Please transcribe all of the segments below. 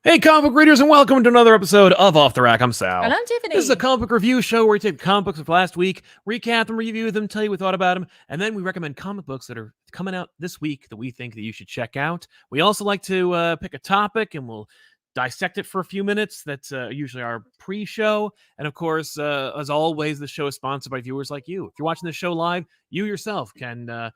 Hey, comic book readers, and welcome to another episode of Off the Rack. I'm Sal. And I'm Tiffany. This is a comic book review show where we take the comic books of last week, recap them, review them, tell you what we thought about them, and then we recommend comic books that are coming out this week that we think that you should check out. We also like to pick a topic, and we'll dissect it for a few minutes. That's usually our pre-show. And of course, as always, the show is sponsored by viewers like you. If you're watching the show live, you yourself can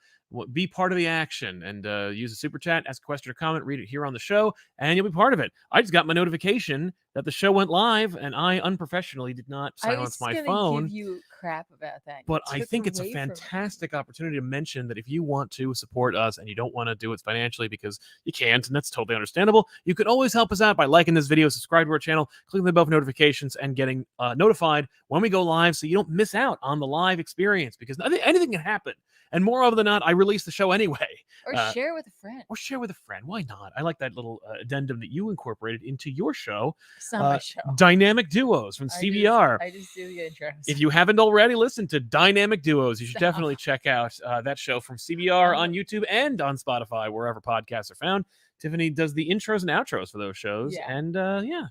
be part of the action and use a super chat, ask a question or comment, read it here on the show, and you'll be part of it. I just got my notification that the show went live, and I unprofessionally did not silence my phone. Give you crap about that, but I think it's a fantastic opportunity to mention that if you want to support us and you don't want to do it financially because you can't, and that's totally understandable, you can always help us out by liking this video, subscribe to our channel, clicking the bell for notifications, and getting notified when we go live so you don't miss out on the live experience, because anything can happen. And more often than not, I release the show anyway. Or share with a friend. Or share with a friend. Why not? I like that little addendum that you incorporated into your show. It's not my show. Dynamic Duos from CBR. I just do the intros. If you haven't already listened to Dynamic Duos, you should definitely check out that show from CBR on YouTube and on Spotify, wherever podcasts are found. Tiffany does the intros and outros for those shows. Yeah. And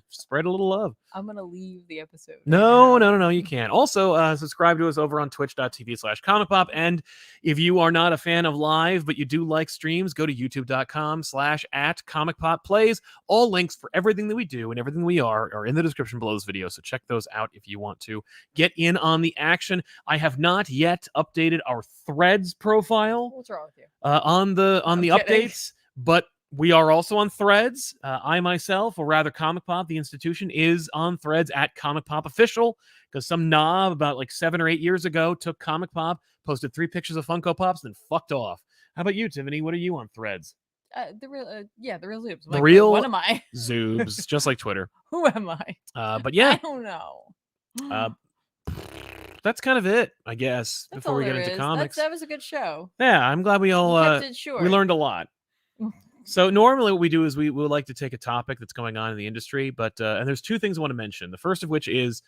spread a little love. I'm going to leave the episode. No, you can't. Also, subscribe to us over on twitch.tv/ComicPop. And if you are not a fan of live, but you do like streams, go to youtube.com/@ComicPop Plays. All links for everything that we do and everything we are in the description below this video. So check those out if you want to get in on the action. I have not yet updated our Threads profile. What's wrong with you? On the updates, but we are also on Threads. I myself, or rather ComicPop, the institution, is on Threads at ComicPop Official, because some knob about like 7 or 8 years ago took ComicPop, posted 3 pictures of Funko Pops, then fucked off. How about you, Tiffany? What are you on Threads? The real Zoobs. The real what am I? Zoobs, just like Twitter. Who am I? But yeah. I don't know. That's kind of it, I guess, That's before we get into comics. That was a good show. Yeah, I'm glad we all we learned a lot. So normally what we do is we would like to take a topic that's going on in the industry, but and there's 2 things I want to mention. The first of which is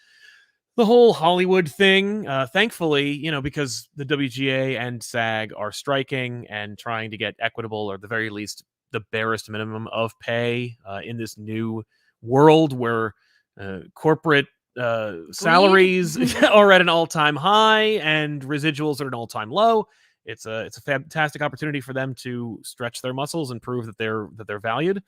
the whole Hollywood thing. Thankfully, because the WGA and SAG are striking and trying to get equitable, or at the very least, the barest minimum of pay in this new world where corporate salaries are at an all-time high and residuals are at an all-time low. It's a fantastic opportunity for them to stretch their muscles and prove that they're valued.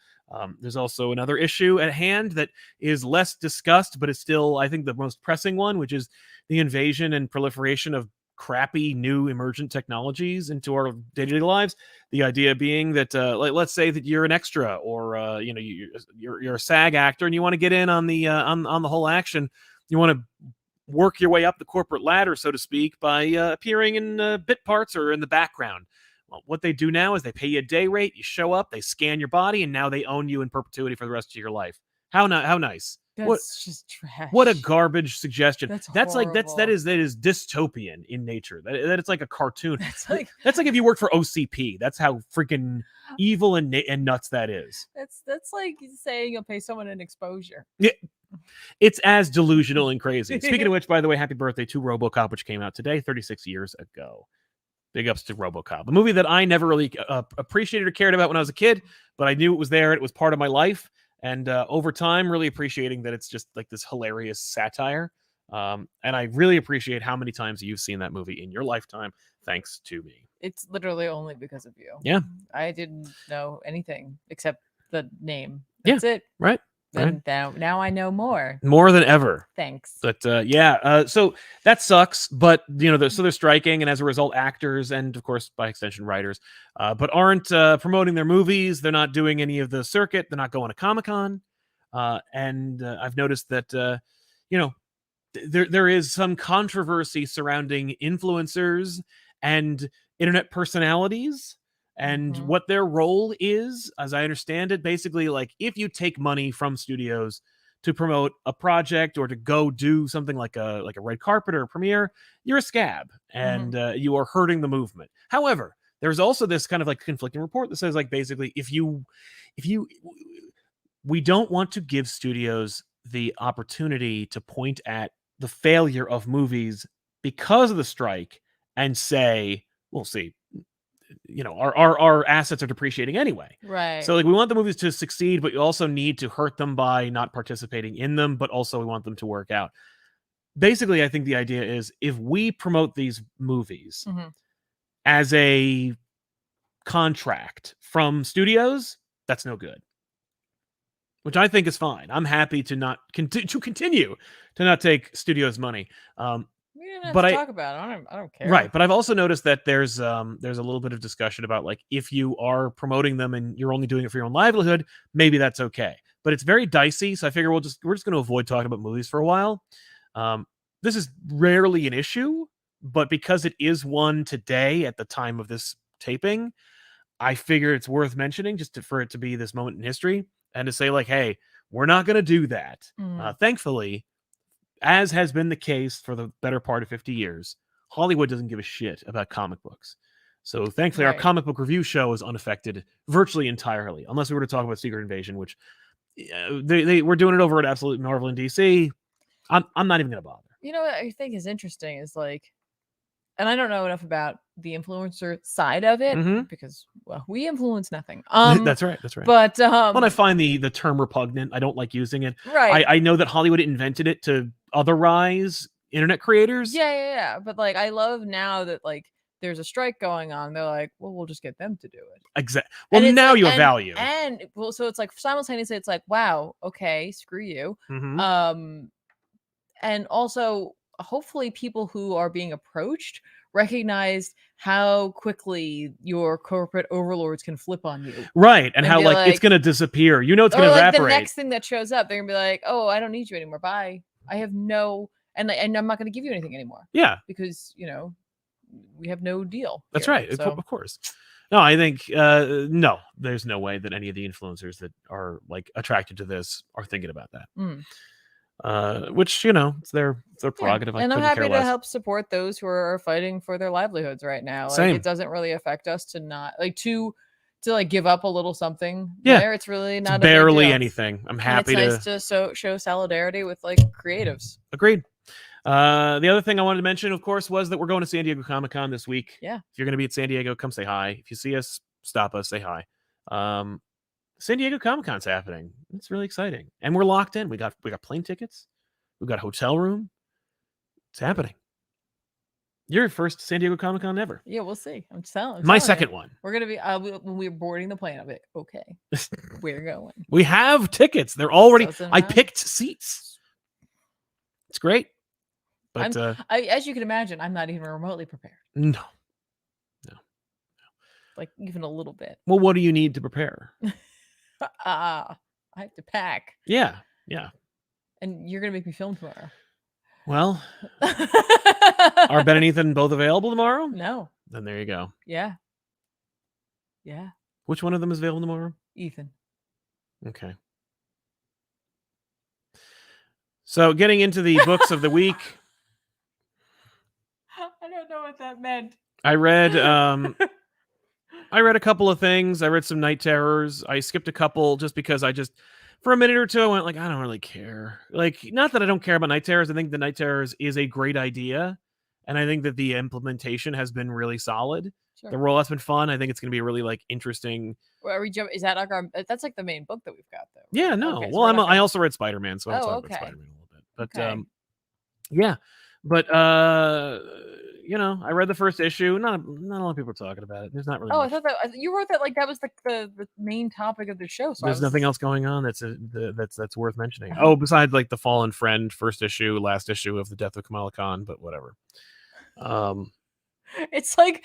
There's also another issue at hand that is less discussed, but is still, I think, the most pressing one, which is the invasion and proliferation of crappy new emergent technologies into our day-to-day lives. The idea being that, let's say that you're an extra, or you're a SAG actor and you want to get in on the whole action. You want to work your way up the corporate ladder, so to speak, by appearing in bit parts or in the background. Well, what they do now is they pay you a day rate, you show up, they scan your body, and now they own you in perpetuity for the rest of your life. How nice. That's just trash. What a garbage suggestion. That's horrible. that is dystopian in nature. That it's like a cartoon. That's like if you worked for OCP. That's how freaking evil and nuts that is. That's like saying you'll pay someone an exposure. Yeah. It's as delusional and crazy. Speaking of which, by the way, happy birthday to RoboCop, which came out today, 36 years ago. Big ups to RoboCop, a movie that I never really appreciated or cared about when I was a kid, but I knew it was there. It was part of my life. And over time, really appreciating that it's just like this hilarious satire. And I really appreciate how many times you've seen that movie in your lifetime, thanks to me. It's literally only because of you. Yeah. I didn't know anything except the name. That's it. Right. And now I know more than ever. Thanks. But so that sucks. But so they're striking, and as a result, actors and of course by extension writers, but aren't promoting their movies. They're not doing any of the circuit. They're not going to Comic-Con. And I've noticed that there is some controversy surrounding influencers and internet personalities. And what their role is, as I understand it, basically, like, if you take money from studios to promote a project or to go do something like a red carpet or a premiere, you're a scab and you are hurting the movement. However, there's also this kind of like conflicting report that says, like, basically, we don't want to give studios the opportunity to point at the failure of movies because of the strike and say, we'll see. our assets are depreciating anyway. Right. So like we want the movies to succeed, but you also need to hurt them by not participating in them, but also we want them to work out. Basically, I think the idea is if we promote these movies as a contract from studios, that's no good. Which I think is fine. I'm happy to not continue to not take studios' money. We didn't have to talk about it. I don't care. Right, but I've also noticed that there's a little bit of discussion about like if you are promoting them and you're only doing it for your own livelihood, maybe that's okay. But it's very dicey, so I figure we're just going to avoid talking about movies for a while. This is rarely an issue, but because it is one today at the time of this taping, I figure it's worth mentioning just for it to be this moment in history and to say like, hey, we're not going to do that. Thankfully, as has been the case for the better part of 50 years, Hollywood doesn't give a shit about comic books. So thankfully, our comic book review show is unaffected virtually entirely, unless we were to talk about Secret Invasion, which they were doing it over at Absolute Marvel in DC. I'm not even going to bother. You know what I think is interesting is like, and I don't know enough about the influencer side of it because, well, we influence nothing. That's right. But when I find the term repugnant, I don't like using it. Right. I know that Hollywood invented it to otherize internet creators. Yeah. But like, I love now that like there's a strike going on. They're like, well, we'll just get them to do it. Exactly. Well, now you have value. And well, so it's like simultaneously, it's like, wow, okay, screw you. And also, hopefully people who are being approached recognize how quickly your corporate overlords can flip on you. Right. And how like it's going to disappear. You know, it's going to evaporate. The next thing that shows up, they're going to be like, oh, I don't need you anymore. Bye. I have no, and I'm not going to give you anything anymore. Yeah. Because, we have no deal. That's right. So. Of course. No, I think, no, there's no way that any of the influencers that are like attracted to this are thinking about that. Which it's their prerogative. And I'm happy to help support those who are fighting for their livelihoods right now. Like, Same. It doesn't really affect us to not like to give up a little something. Yeah, there. It's really not barely anything. I'm happy it's nice to show solidarity with like creatives. Agreed. The other thing I wanted to mention, of course, was that we're going to San Diego Comic-Con this week. Yeah. If you're going to be at San Diego, come say hi. If you see us, stop us, say hi. San Diego Comic-Con's happening. It's really exciting. And we're locked in. We got plane tickets. We've got a hotel room. It's happening. Your first San Diego Comic-Con ever. Yeah, we'll see. I'm telling My second one. We're going to be, when we're boarding the plane, I'll be like, okay, we're going. We have tickets. They're already, I picked seats. It's great. But as you can imagine, I'm not even remotely prepared. No. Like even a little bit. Well, what do you need to prepare? I have to pack. Yeah. And you're going to make me film tomorrow. Well, are Ben and Ethan both available tomorrow? No. Then there you go. Yeah. Which one of them is available tomorrow? Ethan. Okay. So getting into the books of the week. I don't know what that meant. I read a couple of things. I read some Night Terrors. I skipped a couple just because for a minute or two, I went like, I don't really care. Like, not that I don't care about Night Terrors. I think the Night Terrors is a great idea. And I think that the implementation has been really solid. Sure. The rollout's been fun. I think it's going to be really like interesting. Well, is that like that's like the main book that we've got though? Yeah, no. Okay, so I also read Spider-Man, so I'll talk about Spider-Man a little bit. But yeah. But I read the first issue. Not a lot of people are talking about it. There's not really. Oh, much. I thought that you wrote that like that was the main topic of the show. So there's nothing else going on that's worth mentioning. Oh, besides like the Fallen Friend first issue, last issue of the Death of Kamala Khan, but whatever. It's like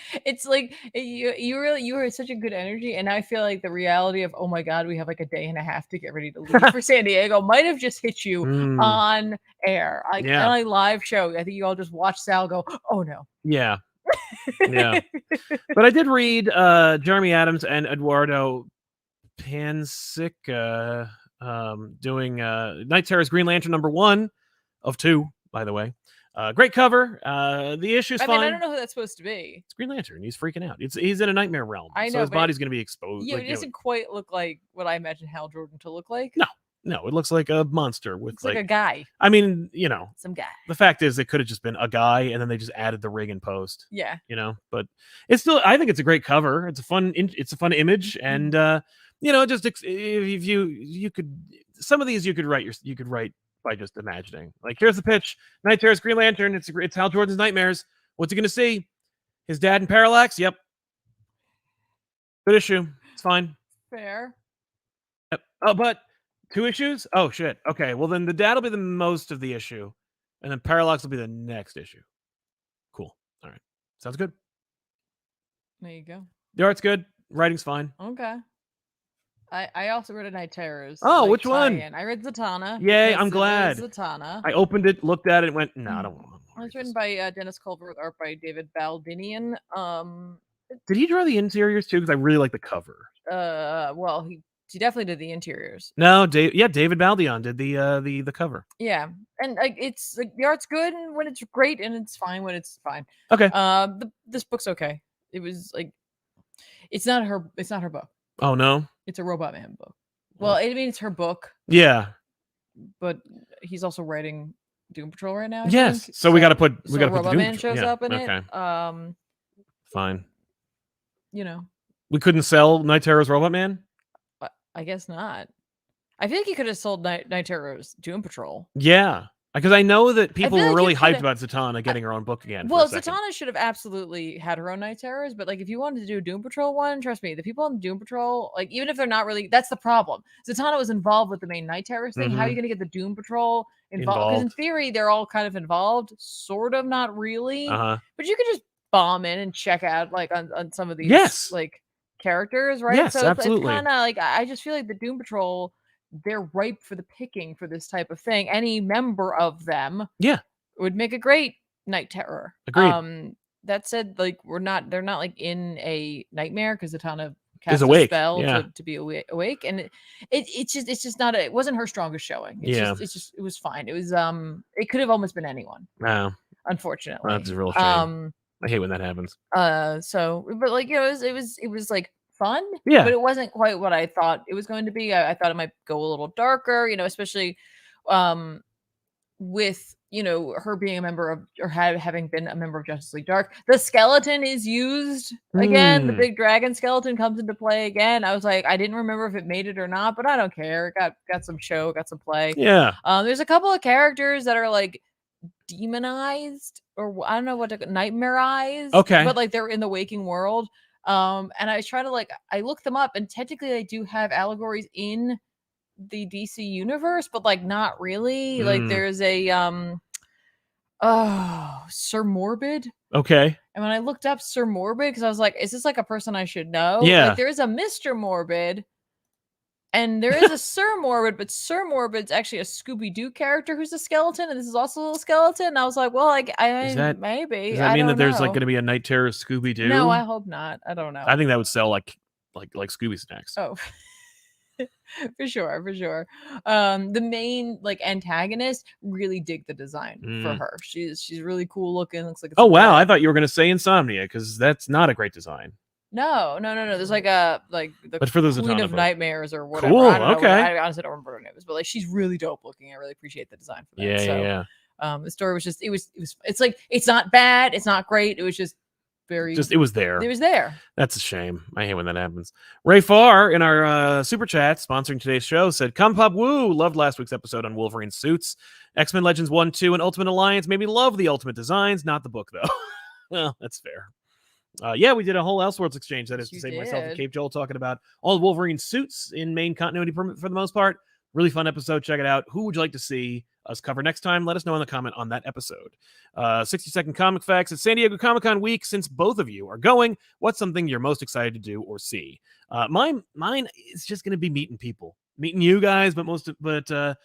you were such a good energy, and I feel like the reality of oh my god, we have like a day and a half to get ready to leave for San Diego might have just hit you on air. Like on a live show. I think you all just watched Sal go, oh no. Yeah. But I did read Jeremy Adams and Eduardo Pansica doing Night Terror's Green Lantern #1 of 2, by the way. Great cover. The issue's fine. I don't know who that's supposed to be. It's Green Lantern. He's freaking out. He's in a nightmare realm. I know, so his body's going to be exposed. Yeah, like, it doesn't quite look like what I imagine Hal Jordan to look like. No. No, it looks like a monster with like a guy. I mean, some guy. The fact is, it could have just been a guy, and then they just added the rig in post. Yeah. But it's still, I think it's a great cover. It's a fun image, and just if you could, some of these you could write by just imagining. Like, here's the pitch: Night Terror's Green Lantern. It's Hal Jordan's nightmares. What's he gonna see? His dad in Parallax. Yep. Good issue. It's fine. Fair. Yep. Oh, but 2 issues? Oh shit. Okay. Well, then the dad will be the most of the issue, and then Parallax will be the next issue. Cool. All right. Sounds good. There you go. The art's good. Writing's fine. Okay. I also read a Night Terrors. Oh, which one? I read Zatanna. Yay, I'm glad. Zatanna. I opened it, looked at it, and went, no, I don't want to. It's written by Dennis Culver with art by David Baldinian. Did he draw the interiors too? Because I really like the cover. Well, he definitely did the interiors. No, David Baldion did the cover. Yeah, and it's like the art's good when it's great, and it's fine when it's fine. Okay. This book's okay. It was like, it's not her book. Oh no. It's a Robot Man book. Well, I mean, it's her book. Yeah. But he's also writing Doom Patrol right now. Yes. So we got to put the Robot Man shows up in it. Fine. We couldn't sell Night Terror's Robot Man? I guess not. I feel like you could have sold Night Terror's Doom Patrol. Yeah. Because I know that people were really hyped about Zatanna getting her own book again. Well, Zatanna should have absolutely had her own Night Terrors, but if you wanted to do a Doom Patrol one, trust me, the people on Doom Patrol, even if they're not really, that's the problem. Zatanna was involved with the main Night Terrors thing. How are you going to get the Doom Patrol involved? Because in theory, they're all kind of involved, sort of, not really. But you could just bomb in and check out on some of these characters, right? Yes, so absolutely. It's kind of I just feel like the Doom Patrol, they're ripe for the picking for this type of thing. Any member of them would make a great Night Terror. Agreed. That said, they're not in a nightmare because Zatanna cast a spell to be awake, and it's just not it wasn't her strongest showing. It was fine. It was it could have almost been anyone. No. Unfortunately. That's a real shame. I hate when that happens. But it was fun, but it wasn't quite what I thought it was going to be. I thought it might go a little darker, especially with her being a member of, or having been a member of Justice League Dark. The skeleton is used again. The big dragon skeleton comes into play again. I was like, I didn't remember if it made it or not, but I don't care. It got some show, got some play. Yeah. There's a couple of characters that are demonized, or I don't know what to, nightmareized. Okay. But they're in the waking world. And I try to I look them up, and technically they do have allegories in the DC universe, but not really. There's a Sir Morbid. Okay. And when I looked up Sir Morbid, because I was like, is this a person I should know? Yeah. There is a Mr. Morbid, and there is a Sir Morbid, but Sir Morbid's actually a Scooby-Doo character who's a skeleton, and this is also a little skeleton. And I was like, well, maybe. Does that mean that there's going to be a Night Terror Scooby-Doo? No, I hope not. I don't know. I think that would sell like Scooby snacks. Oh. for sure. The main antagonist, really dig the design for her. She's really cool looking. Looks like it's wow, I thought you were gonna say Insomnia, because that's not a great design. No. There's the but for the Queen Zatanna of book. Nightmares or whatever. Cool. I don't know okay. I honestly don't remember what her name is, but she's really dope looking. I really appreciate the design for that. Yeah. The story was just it's not bad, it's not great. It was just it was there. It was there. That's a shame. I hate when that happens. Ray Farr in our super chat sponsoring today's show said, ComicPop Woo, loved last week's episode on Wolverine suits. X-Men Legends 1, 2, and Ultimate Alliance made me love the Ultimate designs, not the book though. Well, that's fair. We did a whole Elseworlds exchange. That is to say, myself and Cape Joel talking about all Wolverine suits in main continuity for the most part. Really fun episode. Check it out. Who would you like to see us cover next time? Let us know in the comment on that episode. 60-second comic facts. It's San Diego Comic-Con week. Since both of you are going, what's something you're most excited to do or see? Mine is just going to be meeting people, meeting you guys, but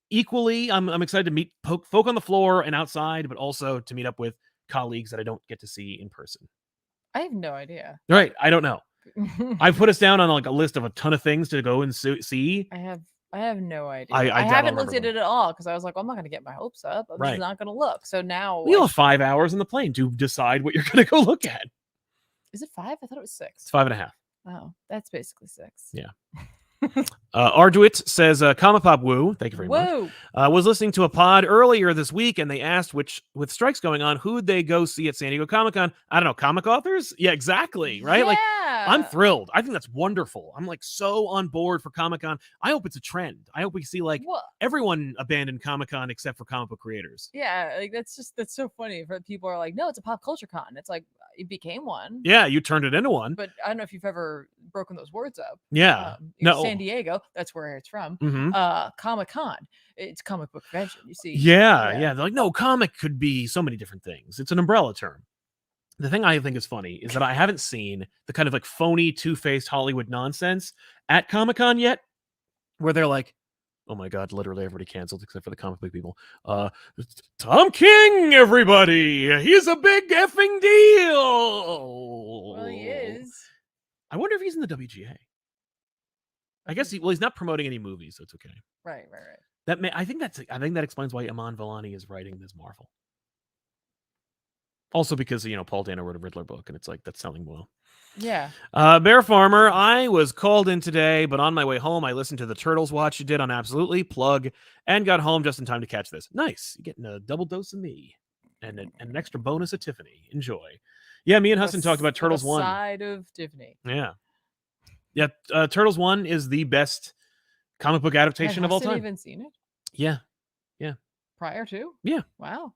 equally, I'm excited to meet folk on the floor and outside, but also to meet up with colleagues that I don't get to see in person. I have no idea. Right, I don't know. I've put us down on a list of a ton of things to go and see. I have no idea. I haven't looked at it at all because I was like, well, I'm not going to get my hopes up. I'm just not going to look. So now you'll have 5 hours on the plane to decide what you're going to go look at. Is it 5? I thought it was 6. It's 5.5. Oh, that's basically 6. Yeah. Arduit says, ComicPop Woo, thank you very much. Was listening to a pod earlier this week, and they asked with strikes going on, who'd they go see at San Diego Comic-Con? I don't know, comic authors? Yeah, exactly, right? Yeah. Like, I'm thrilled. I think that's wonderful. I'm like so on board for Comic-Con. I hope it's a trend. I hope we see like everyone abandon Comic-Con except for comic book creators. Yeah, like that's so funny. For people are like, no, it's a pop culture con. It's like it became one. Yeah, you turned it into one. But I don't know if you've ever broken those words up. Yeah, no. San Diego, that's where it's from. Comic-Con, it's comic book convention. You see. Yeah. They're like, no, comic could be so many different things. It's an umbrella term. The thing I think is funny is that I haven't seen the kind of like phony, two-faced Hollywood nonsense at Comic-Con yet, where they're like, oh my God, literally everybody canceled except for the comic book people. Tom King, everybody. He's a big effing deal. Well, he is. I wonder if he's in the WGA. I guess he's not promoting any movies, so it's okay. Right. I think that explains why Iman Vellani is writing Ms. Marvel. Also because, Paul Dano wrote a Riddler book, and it's like, that's selling well. Yeah. Bear Farmer, I was called in today, but on my way home, I listened to the Turtles watch you did on Absolutely, plug, and got home just in time to catch this. Nice. You're getting a double dose of me and an extra bonus of Tiffany. Enjoy. Yeah, me and Huston talked about Turtles 1. Side of Tiffany. Yeah. Yeah, Turtles 1 is the best comic book adaptation of all time. Have you even seen it? Yeah. Prior to? Yeah. Wow.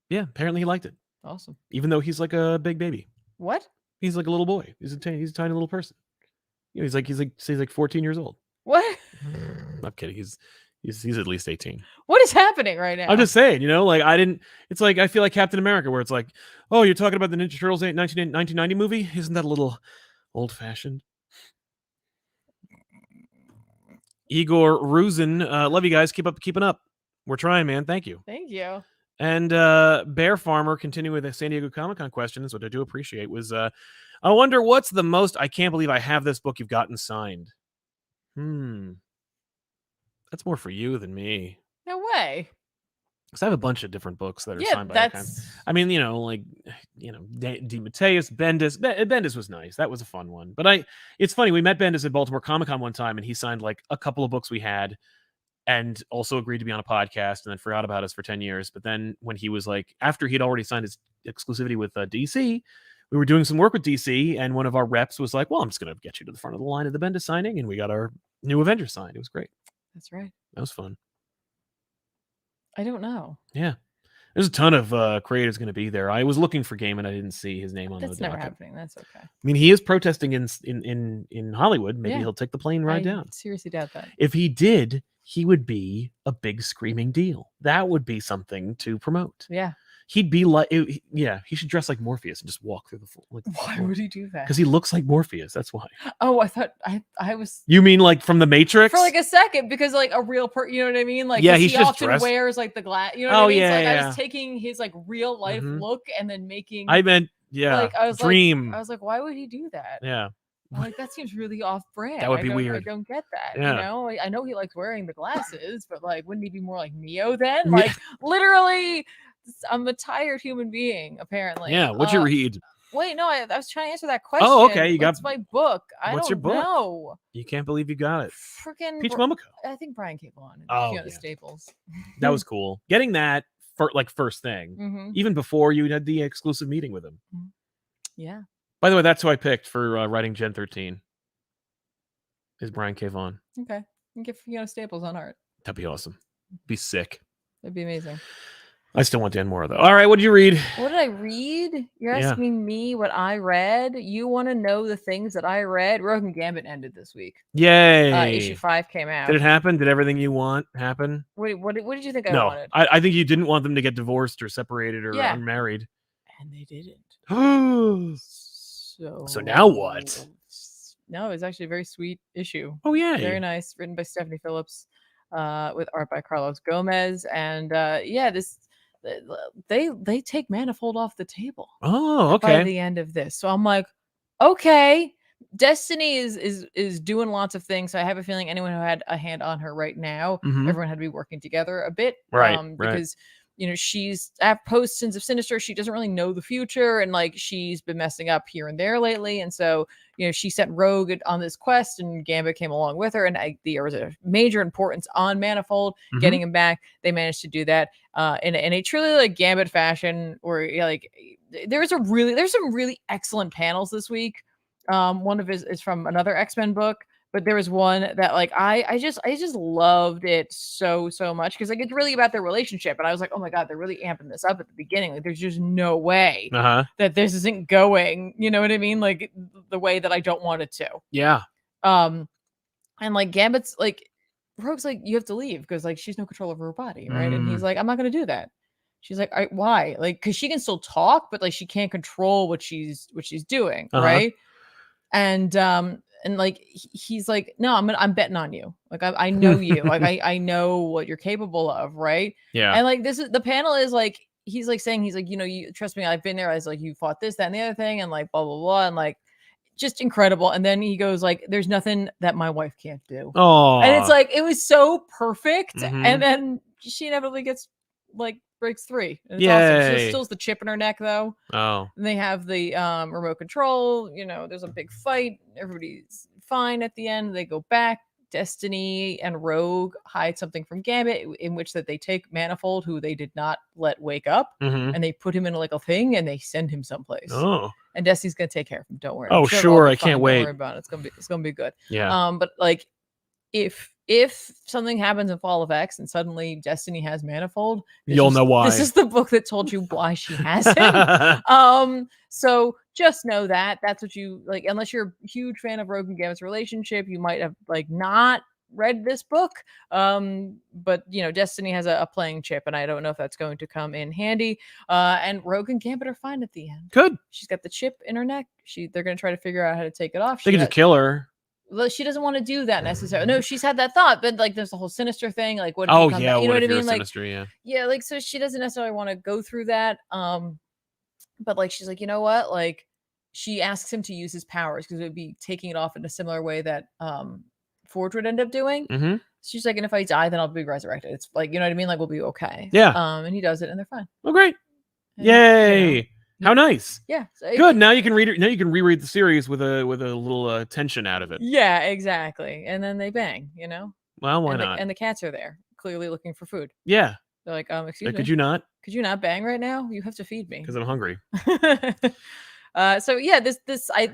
Yeah, apparently he liked it. Awesome. Even though he's like a big baby. What? He's like a little boy. He's a tiny little person. He's like 14 years old. What? I'm kidding. He's at least 18. What is happening right now? I'm just saying, like it's like I feel like Captain America, where it's like, oh, you're talking about the Ninja Turtles 1990 movie? Isn't that a little old-fashioned? Igor Ruzin, love you guys. Keeping up. We're trying, man. Thank you. Thank you. And Bear Farmer, continuing with the San Diego Comic-Con questions, what I do appreciate was, I wonder what's the most I can't believe I have this book you've gotten signed. That's more for you than me. No way. Because I have a bunch of different books that are signed by I mean, DeMatteis, Bendis. Bendis was nice. That was a fun one. But it's funny, we met Bendis at Baltimore Comic-Con one time, and he signed like a couple of books we had, and also agreed to be on a podcast, and then forgot about us for 10 years. But then when he was like, after he'd already signed his exclusivity with DC, we were doing some work with DC, and one of our reps was like, well, I'm just going to get you to the front of the line of the Bendis signing, and we got our new Avengers signed. It was great. That's right. That was fun. I don't know. Yeah. There's a ton of creators going to be there. I was looking for Game, and I didn't see his name on the docket. That's never happening. That's okay. I mean, he is protesting in Hollywood. Maybe he'll take the plane ride down. Seriously doubt that. If he did, he would be a big screaming deal. That would be something to promote. Yeah. He'd be like, he should dress like Morpheus and just walk through the floor. Why would he do that? Because he looks like Morpheus. That's why. Oh, I thought I was. You mean like from the Matrix? For like a second, because like a real person, you know what I mean? Like, yeah, he often wears like the glass. You know what I mean? Yeah, so, like, I was taking his like real life look and then making. I meant Like I was dream. I was like, why would he do that? Yeah. Like that seems really off-brand. That would be weird. I don't get that. Yeah. You know, I know he likes wearing the glasses, but like, wouldn't he be more like Neo then? Like, literally, I'm a tired human being. Apparently. Yeah. What'd you read? Wait, no, I was trying to answer that question. Oh, okay. What's my book? What's your book? Know. You can't believe you got it. Freaking Peach Momoko. I think Brian K. Vaughan. And Staples. That was cool. Getting that for like first thing, even before you had the exclusive meeting with him. Yeah. By the way, that's who I picked for writing Gen 13. Is Brian K. Vaughan. Okay. You can get Staples on art. That'd be awesome. Be sick. That'd be amazing. I still want Dan Mora though. All right, what did you read? What did I read? You're asking me what I read. You want to know the things that I read? Rogue and Gambit ended this week. Yay! Issue 5 came out. Did it happen? Did everything you want happen? What did you think I no, wanted? I think you didn't want them to get divorced or separated or unmarried. And they didn't. So now what? No, it's actually a very sweet issue. Oh yeah, very nice. Written by Stephanie Phillips, with art by Carlos Gomez, and they take Manifold off the table. Oh, okay. By the end of this, so I'm like, okay, Destiny is doing lots of things. So I have a feeling anyone who had a hand on her right now, everyone had to be working together a bit, right? Because you know, she's at post Sins of Sinister. She doesn't really know the future, and like she's been messing up here and there lately. And so, you know, she sent Rogue on this quest, and Gambit came along with her. And there was a major importance on Manifold getting him back. They managed to do that in a truly like Gambit fashion, where like there's some really excellent panels this week. One of his is from another X-Men book. But there was one that like I just loved it so much, because like it's really about their relationship, and I was like, oh my god, they're really amping this up at the beginning. Like there's just no way that this isn't going, you know what I mean? Like the way that I don't want it to. Yeah. And like Gambit's like, Rogue's like, you have to leave because like she's no control over her body, right? And he's like, I'm not gonna do that. She's like, why? Like, because she can still talk, but like she can't control what she's doing, right? And like he's like, no, I'm betting on you. Like I know you. Like I know what you're capable of, right? Yeah. And like this is the panel is like he's like saying, he's like, you know, you trust me, I've been there. I was like, you fought this, that, and the other thing, and like blah blah blah, and like just incredible. And then he goes like, there's nothing that my wife can't do. Oh, and it's like it was so perfect. And then she inevitably gets like breaks 3. And it's awesome. She still has the chip in her neck though. Oh. And they have the remote control. You know, there's a big fight. Everybody's fine at the end. They go back. Destiny and Rogue hide something from Gambit, in which that they take Manifold, who they did not let wake up, and they put him in like a thing, and they send him someplace. Oh. And Destiny's gonna take care of him. Don't worry. Oh, sure. I can't wait. Don't worry about it. It's gonna be good. Yeah. But like, if something happens in Fall of X and suddenly Destiny has Manifold, you'll know why. This is the book that told you why she has him. So just know that that's what you like. Unless you're a huge fan of Rogue and Gambit's relationship, you might have like not read this book. But you know, Destiny has a playing chip, and I don't know if that's going to come in handy. And Rogue and Gambit are fine at the end. Good. She's got the chip in her neck. They're going to try to figure out how to take it off. They can just kill her. Well, she doesn't want to do that necessarily. No, she's had that thought, but like there's the whole Sinister thing. Like, what? Oh yeah, you know what I mean? Like, Sinister, yeah, like so she doesn't necessarily want to go through that. But like she's like, you know what? Like, she asks him to use his powers because it would be taking it off in a similar way that Forge would end up doing. She's like, and if I die, then I'll be resurrected. It's like, you know what I mean? Like, we'll be okay. Yeah. And he does it, and they're fine. Oh, great! And, yay! You know, how nice. Yeah. So good. Now you can read it. Now you can reread the series with a little tension out of it. Yeah, exactly. And then they bang, you know? Well, why not? And the cats are there, clearly looking for food. Yeah. They're like, excuse me. Could you not? Could you not bang right now? You have to feed me. Because I'm hungry. So yeah,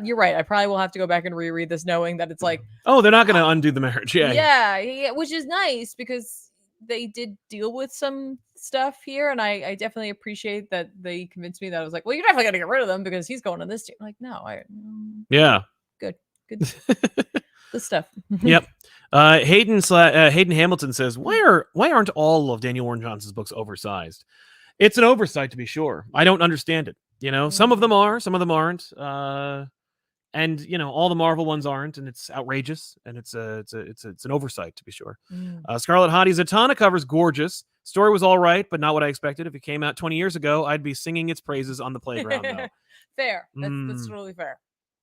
you're right. I probably will have to go back and reread this, knowing that it's like, oh, they're not going to undo the marriage. Yeah, which is nice because they did deal with some stuff here, and I definitely appreciate that they convinced me that I was like, well, you're definitely gonna get rid of them because he's going on this team. I'm like, no, yeah, good good stuff. Yep. Hayden Hamilton says, why aren't all of Daniel Warren Johnson's books oversized? It's an oversight, to be sure. I don't understand it. You know, some of them are, some of them aren't. And you know, all the Marvel ones aren't, and it's outrageous, and it's an oversight, to be sure. Scarlet Hottie Zatanna cover's gorgeous. Story was all right, but not what I expected. If it came out 20 years ago, I'd be singing its praises on the playground. Though. Fair, that's totally fair.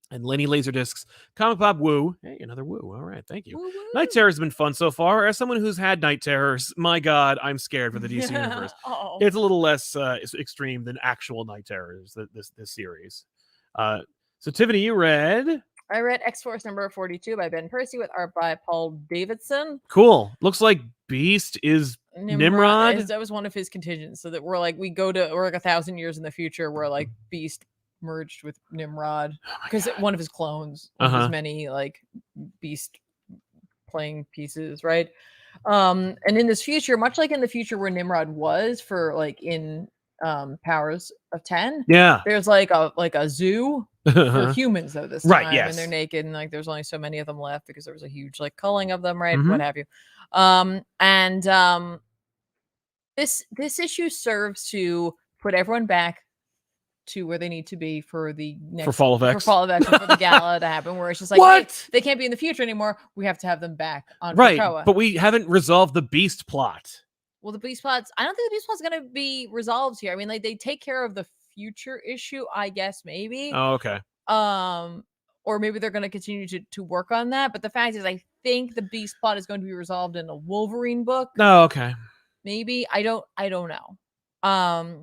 And Lenny Laserdiscs, ComicPop Woo. Hey, another woo. All right, thank you. Woo-woo. Night Terror has been fun so far. As someone who's had night terrors, my God, I'm scared for the DC universe. It's a little less extreme than actual night terrors. This series. So Tiffany, you read? I read X-Force number 42 by Ben Percy with art by Paul Davidson. Cool. Looks like Beast is Nimrod. That was one of his contingents. So that we're like 1,000 years in the future where like Beast merged with Nimrod because one of his clones, one of his many like Beast playing pieces, right? And in this future, much like in the future where Nimrod was for like in Powers of 10, yeah, there's like a zoo for humans though this time, right? Yes, and they're naked, and like there's only so many of them left because there was a huge like culling of them, right? What have you? This issue serves to put everyone back to where they need to be for the next for Fall of X, for the gala to happen, where it's just like, what? Hey, they can't be in the future anymore. We have to have them back on right. Krakoa. But we haven't resolved the Beast plot. Well, the Beast plots, I don't think the Beast plot's going to be resolved here. I mean, like they take care of the future issue, I guess, maybe. Oh, okay. Or maybe they're going to continue to work on that. But the fact is, I think the Beast plot is going to be resolved in a Wolverine book. Oh, okay. Maybe I don't know. But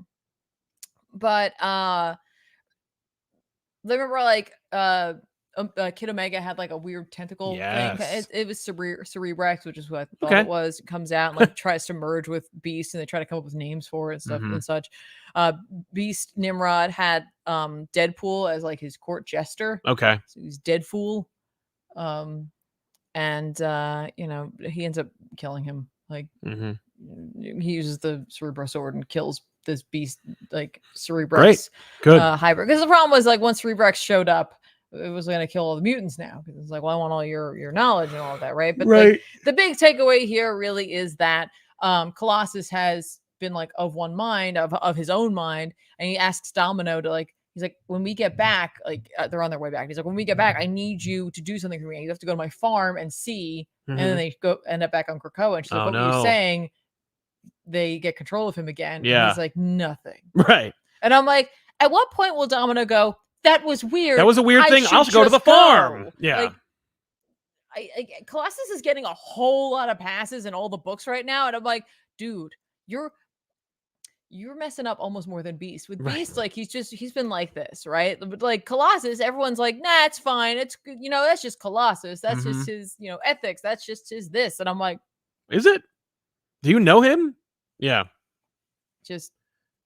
remember, like, Kid Omega had like a weird tentacle thing. It was Cerebrex, which is what I thought it was. It comes out and like tries to merge with Beast, and they try to come up with names for it and stuff and such. Beast Nimrod had Deadpool as like his court jester. Okay. So he's Deadpool. And you know, he ends up killing him. Like he uses the Cerebro sword and kills this beast, like Cerebrex hybrid. Because the problem was, like, once Cerebrex showed up, it was going to kill all the mutants now. Because it's like, well, I want all your knowledge and all of that, right? But like, the big takeaway here really is that Colossus has been like of one mind, of his own mind, and he asks Domino to like. He's like, when we get back, like they're on their way back. He's like, when we get back, I need you to do something for me. You have to go to my farm and see. And then they end up back on Krakoa. And she's like, what were you saying? They get control of him again. Yeah. And he's like, nothing. Right. And I'm like, at what point will Domino go, that was weird. That was a weird thing. I'll go to the farm. Yeah. Like, Colossus is getting a whole lot of passes in all the books right now. And I'm like, dude, you're messing up almost more than Beast. With Beast, like, he's been like this, right? But like Colossus, everyone's like, nah, it's fine. It's, you know, that's just Colossus. That's just his, you know, ethics. That's just his this. And I'm like, is it? Do you know him? Yeah. Just.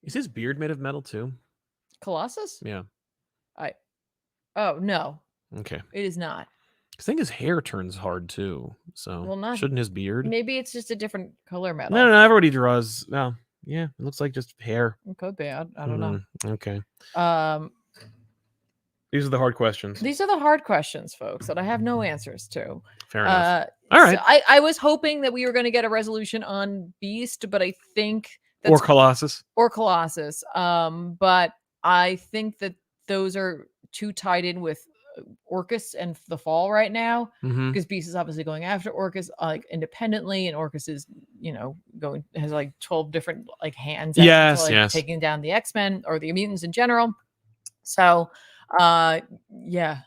Is his beard made of metal too? Colossus? Yeah. Oh, no. Okay. It is not. I think his hair turns hard too. So shouldn't his beard? Maybe it's just a different color metal. No, everybody draws. No. Yeah, it looks like just hair. It could be. I don't know. Okay. These are the hard questions. These are the hard questions, folks, that I have no answers to. Fair enough. All right. So I was hoping that we were going to get a resolution on Beast, but I think or Colossus. But I think that those are too tied in with Orcus and the Fall right now, because Beast is obviously going after Orcus like independently, and Orcus is, you know, has like 12 different like hands taking down the X-Men or the mutants in general. So yeah.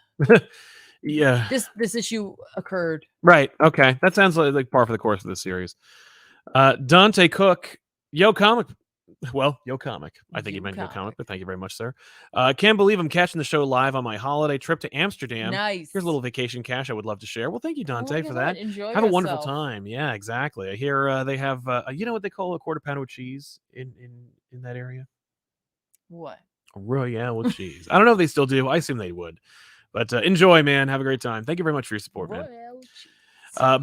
Yeah, this issue occurred. Right. Okay, that sounds like par for the course of the series. Dante Cook, Yo Comic. Well, Yo Comic. I think you meant Yo Comic, but thank you very much, sir. Can't believe I'm catching the show live on my holiday trip to Amsterdam. Nice. Here's a little vacation cash I would love to share. Well, thank you, Dante, for that. Enjoy Have yourself. a wonderful time. Yeah, exactly. I hear they have, you know what they call a quarter pounder with cheese in that area? What? Royale with cheese. I don't know if they still do. I assume they would. But enjoy, man. Have a great time. Thank you very much for your support, man.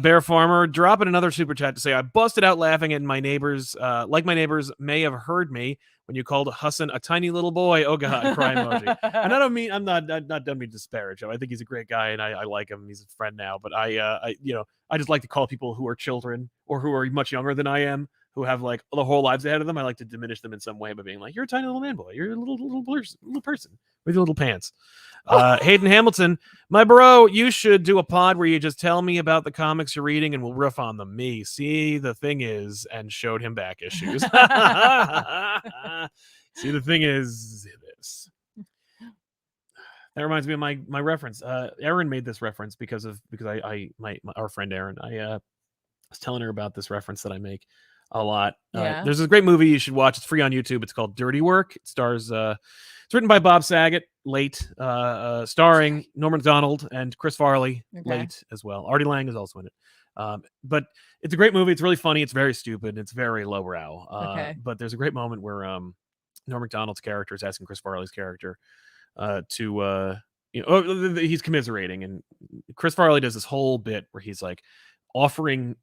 Bear Farmer dropping another super chat to say, I busted out laughing at my neighbors, like my neighbors may have heard me when you called Hassan a tiny little boy. Oh God, cry emoji. And I don't mean, I'm not done being disparage. I think he's a great guy and I like him. He's a friend now, but I just like to call people who are children or who are much younger than I am, who have like the whole lives ahead of them. I like to diminish them in some way by being like, you're a tiny little man boy. You're a little person with your little pants. Hayden Hamilton, my bro, you should do a pod where you just tell me about the comics you're reading and we'll riff on them. Me, see, the thing is, and showed him back issues. See, the thing is this. That reminds me of my reference. Aaron made this reference because our friend Aaron. I was telling her about this reference that I make a lot. There's this great movie you should watch. It's free on YouTube. It's called Dirty Work. It stars. It's written by Bob Saget, late, starring Norman MacDonald and Chris Farley, late as well. Artie Lang is also in it. But it's a great movie. It's really funny. It's very stupid. It's very lowbrow. But there's a great moment where Norman MacDonald's character is asking Chris Farley's character he's commiserating, and Chris Farley does this whole bit where he's like offering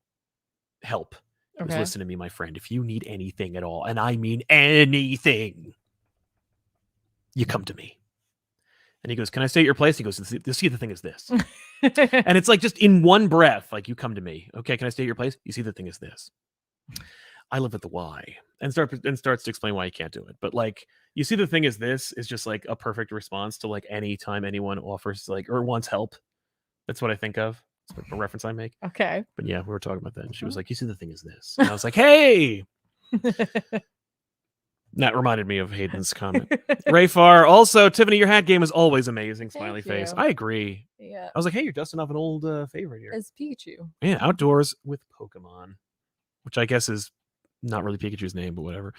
help. Just listen to me, my friend. If you need anything at all, and I mean anything, you come to me. And he goes, can I stay at your place? He goes, see, the thing is this. And it's like just in one breath, like, you come to me. Okay, can I stay at your place? You see, the thing is this. I live at the Y. And starts to explain why he can't do it. But like, you see, the thing is this is just like a perfect response to like any time anyone offers like or wants help. That's what I think of. It's like a reference I make. Okay. But yeah, we were talking about that. And she was like, you see, the thing is this. And I was like, hey. That reminded me of Hayden's comment. Ray Farr. Also, Tiffany, your hat game is always amazing. Smiley face. I agree. Yeah. I was like, hey, you're dusting off an old favorite here. As Pikachu. Yeah, outdoors with Pokemon, which I guess is not really Pikachu's name, but whatever.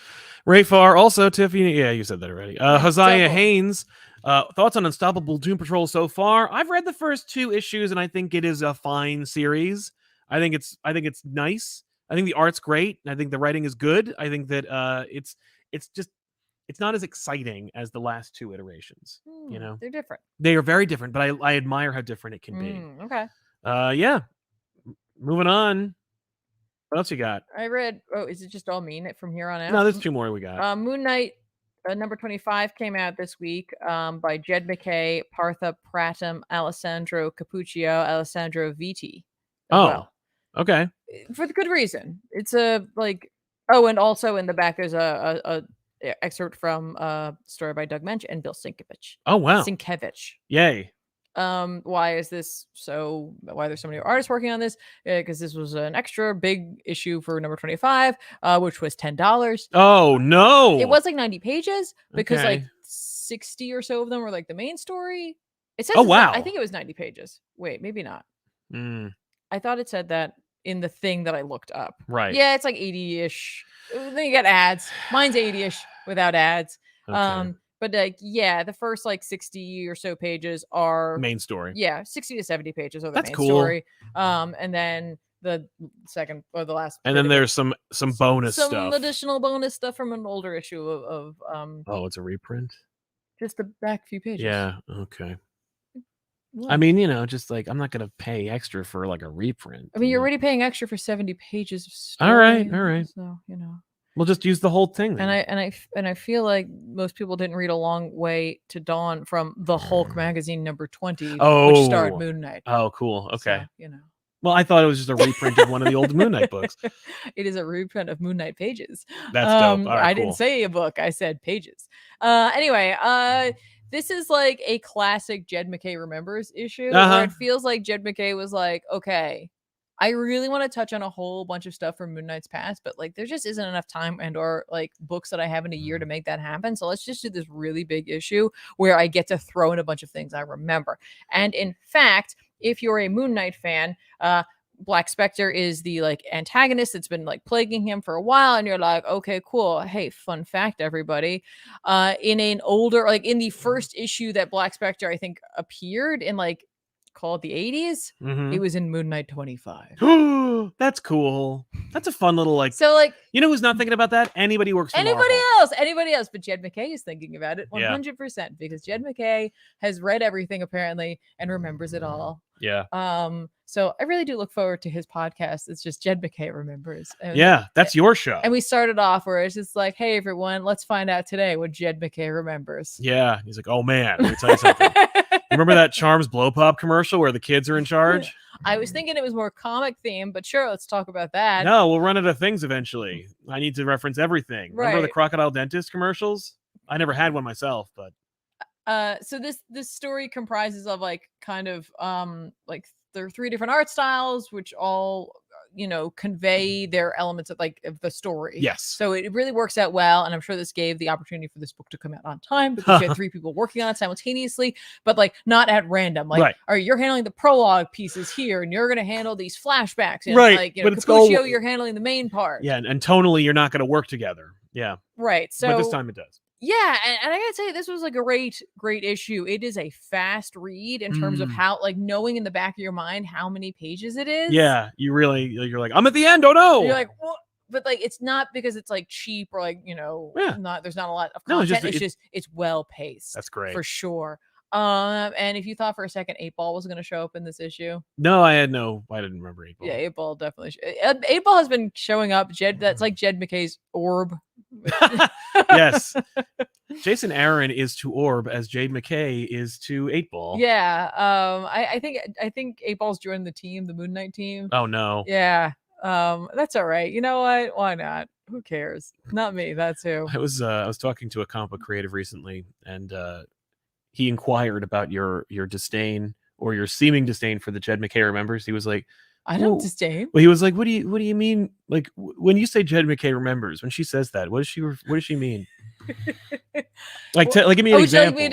Rayfar, also Tiffany. Yeah, you said that already. Hosea Haynes. Thoughts on Unstoppable Doom Patrol so far? I've read the first 2 issues, and I think it is a fine series. I think it's nice. I think the art's great. I think the writing is good. I think that it's not as exciting as the last 2 iterations. You know, they're different. They are very different, but I admire how different it can be. Okay. Yeah. Moving on. What else you got? I read. Oh, is it just all me from here on out? No, there's 2 more we got. Moon Knight number 25 came out this week by Jed McKay, Partha Pratim, Alessandro Capuccio, Alessandro Vitti. Well. Okay. For the good reason. It's a like. Oh, and also in the back there's a excerpt from a story by Doug Mensch and Bill Sienkiewicz. Oh wow. Sienkiewicz. Yay. Why is this so? Why there's so many artists working on this? Because this was an extra big issue for number 25, which was $10. Oh no! It was like 90 pages because like 60 or so of them were like the main story. It says, oh wow! I think it was 90 pages. Wait, maybe not. I thought it said that in the thing that I looked up. Right? Yeah, it's like 80-ish. Then you get ads. Mine's 80-ish without ads. Okay. But like, yeah, the first like 60 or so pages are main story. Yeah, 60 to 70 pages are the main story. And then the second or the last. And then there's some bonus stuff. Some additional bonus stuff from an older issue of Oh, it's a reprint? Just the back few pages. Yeah, okay. What? I mean, you know, just like I'm not gonna pay extra for like a reprint. I mean, you're already paying extra for 70 pages of story. All right. So, you know. We'll just use the whole thing then. And I feel like most people didn't read A Long Way to Dawn from the Hulk magazine number 20, which starred Moon Knight. Oh, cool. Okay. So, you know. Well, I thought it was just a reprint of one of the old Moon Knight books. It is a reprint of Moon Knight pages. That's dope. Right, I didn't say a book. I said pages. Anyway, this is like a classic Jed McKay Remembers issue where it feels like Jed McKay was like, okay, I really want to touch on a whole bunch of stuff from Moon Knight's past, but like there just isn't enough time and or like books that I have in a year to make that happen. So let's just do this really big issue where I get to throw in a bunch of things I remember. And in fact, if you're a Moon Knight fan, Black Spectre is the like antagonist that's been like plaguing him for a while, and you're like, okay, cool. Hey, fun fact, everybody. In an older, like in the first issue that Black Spectre, I think, appeared in like called the 80s, it was in Moon Knight 25. That's cool. That's a fun little like. So like, you know who's not thinking about that? Anybody who works for anybody Marvel. else, but Jed McKay is thinking about it 100% because Jed McKay has read everything apparently and remembers it all. Yeah. So I really do look forward to his podcast. It's just Jed McKay Remembers. And, that's your show. And we started off where it's just like, hey everyone, let's find out today what Jed McKay remembers. Yeah. He's like, oh man, let me tell you something. Remember that Charms Blow Pop commercial where the kids are in charge? I was thinking it was more comic themed, but sure, let's talk about that. No, we'll run out of things eventually. I need to reference everything. Right. Remember the Crocodile Dentist commercials? I never had one myself, but so this story comprises of like kind of like there are 3 different art styles which all convey their elements of like of the story. Yes. So it really works out well, and I'm sure this gave the opportunity for this book to come out on time because you had 3 people working on it simultaneously, but like not at random. Like, all right, you're handling the prologue pieces here, and you're going to handle these flashbacks. And like, but Capuccio, you're handling the main part. Yeah, and tonally, you're not going to work together. Yeah. Right. So but this time it does. Yeah, and I gotta say, this was a great issue. It is a fast read in terms of how, like, knowing in the back of your mind how many pages it is. Yeah, you're like, I'm at the end. Oh no! You're like, what? But like, it's not because it's like cheap or like there's not a lot of content. No, it's well paced. That's great for sure. And if you thought for a second 8-Ball was going to show up in this issue, no, I didn't remember 8-Ball. Yeah, 8-Ball definitely. 8-Ball has been showing up. That's like Jed McKay's Orb. Yes. Jason Aaron is to Orb as Jed McKay is to 8-Ball. Yeah. I think 8-Ball's joined the team, the Moon Knight team. Oh no. Yeah. That's all right. You know what? Why not? Who cares? Not me. That's who. I was talking to a comic book creative recently, and he inquired about your disdain or your seeming disdain for the Jed McKay Remembers. He was like, I don't disdain. Well, he was like, what do you mean? Like when you say Jed McKay Remembers, when she says that, what does she mean? Like, give me an example.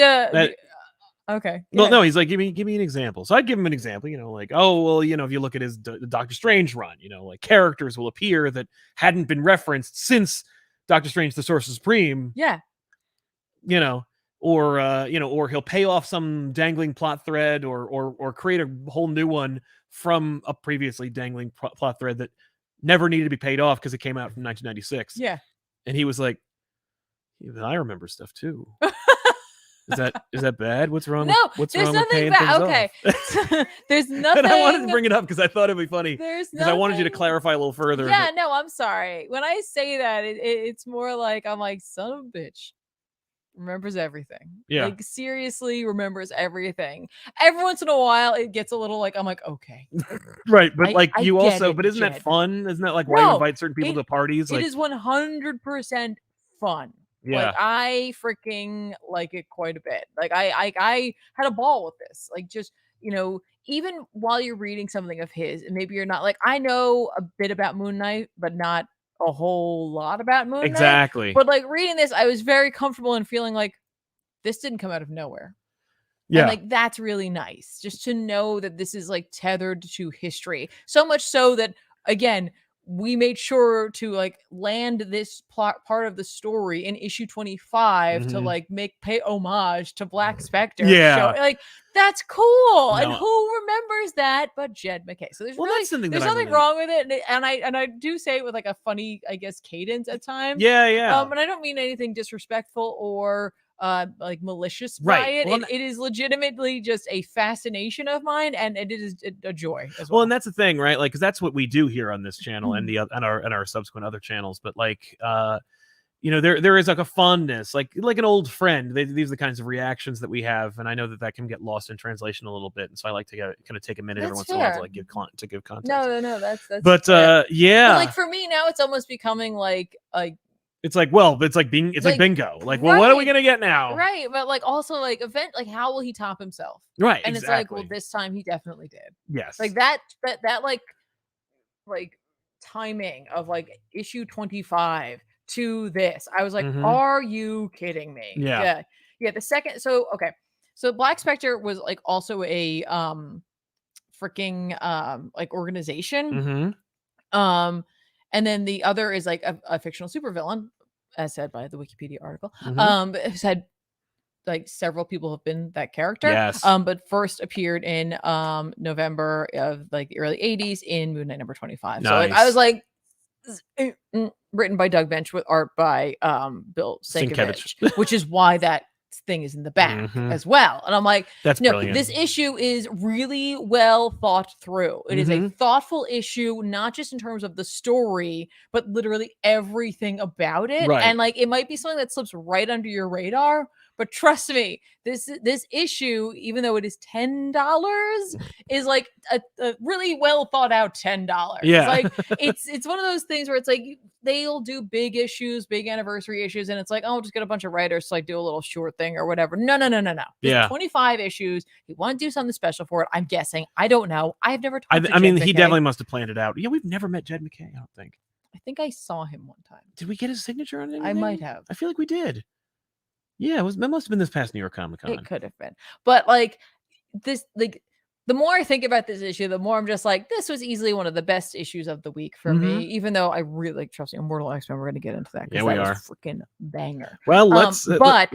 Okay. Well, no, he's like, give me an example. So I'd give him an example, like, oh, well, if you look at his Doctor Strange run, like characters will appear that hadn't been referenced since Doctor Strange: The Sorcerer Supreme. Yeah. Or he'll pay off some dangling plot thread or create a whole new one from a previously dangling plot thread that never needed to be paid off because it came out from 1996. Yeah. And he was like, I remember stuff too. Is that bad? What's wrong? No, what's there's wrong nothing with paying bad. things Okay. off? There's nothing. And I wanted to bring it up because I thought it'd be funny. There's because I wanted you to clarify a little further. Yeah, no, I'm sorry. When I say that, it's more like I'm like, son of a bitch. Remembers everything. Yeah. Like seriously remembers everything. Every once in a while it gets a little like I'm like, okay. Right. But but isn't that fun? Isn't that like why you invite certain people to parties? It is 100% fun. Yeah. Like I freaking like it quite a bit. Like I had a ball with this. Like just, even while you're reading something of his and maybe you're not like, I know a bit about Moon Knight, but not a whole lot about Moon Knight. Exactly. But like reading this, I was very comfortable in feeling like this didn't come out of nowhere. Yeah. And like that's really nice just to know that this is like tethered to history. So much so that again, we made sure to like land this part of the story in issue 25 to like pay homage to Black Spectre. Yeah. Like that's cool. No. And who remembers that but Jed McKay? So there's nothing wrong with it. And I do say it with like a funny, I guess, cadence at times. Yeah, yeah. And I don't mean anything disrespectful or like malicious by it. Well, it is legitimately just a fascination of mine, and it is a joy as well. Well, and that's the thing, right? Like, because that's what we do here on this channel and our subsequent other channels. But like, there is like a fondness, like an old friend. These are the kinds of reactions that we have, and I know that can get lost in translation a little bit. And so I like to kind of take a minute every once in a while to like give context. No, that's. But yeah. But like for me now, it's almost becoming like. It's like, well, it's like bingo. Like, well, what are we gonna get now? Right, but like also like like how will he top himself? Right, and exactly. It's like, well, this time he definitely did. Yes, like that like timing of like issue 25 to this. I was like, are you kidding me? Yeah. The second. So okay, so Black Spectre was like also a freaking like organization. And then the other is like a fictional supervillain, as said by the Wikipedia article. Who's had like several people have been that character. Yes. But first appeared in November of like the early 80s in Moon Knight number 25. Nice. So like, I was like, written by Doug Bench with art by Bill Sienkiewicz, which is why that thing is in the back as well. And I'm like, that's brilliant. This issue is really well thought through. It is a thoughtful issue, not just in terms of the story, but literally everything about it. Right. And like, it might be something that slips right under your radar, but trust me, this issue, even though it is $10, is like a really well thought out $10. Yeah. Like it's one of those things where it's like they'll do big issues, big anniversary issues, and it's like, oh, just get a bunch of writers to like do a little short thing or whatever. No. Yeah. 25 issues. You want to do something special for it. I'm guessing. I don't know. I've never talked to I mean, Jed he McKay. definitely must have planned it out. Yeah, we've never met Jed McKay, I don't think. I think I saw him one time. Did we get his signature on anything? I might have. I feel like we did. Yeah, it must have been this past New York Comic Con. It could have been. But like this, like the more I think about this issue, the more I'm just like, this was easily one of the best issues of the week for me, even though I really like, trust me, Immortal X-Men, we're going to get into that. Yeah, we are. Freaking banger. Well, let's, but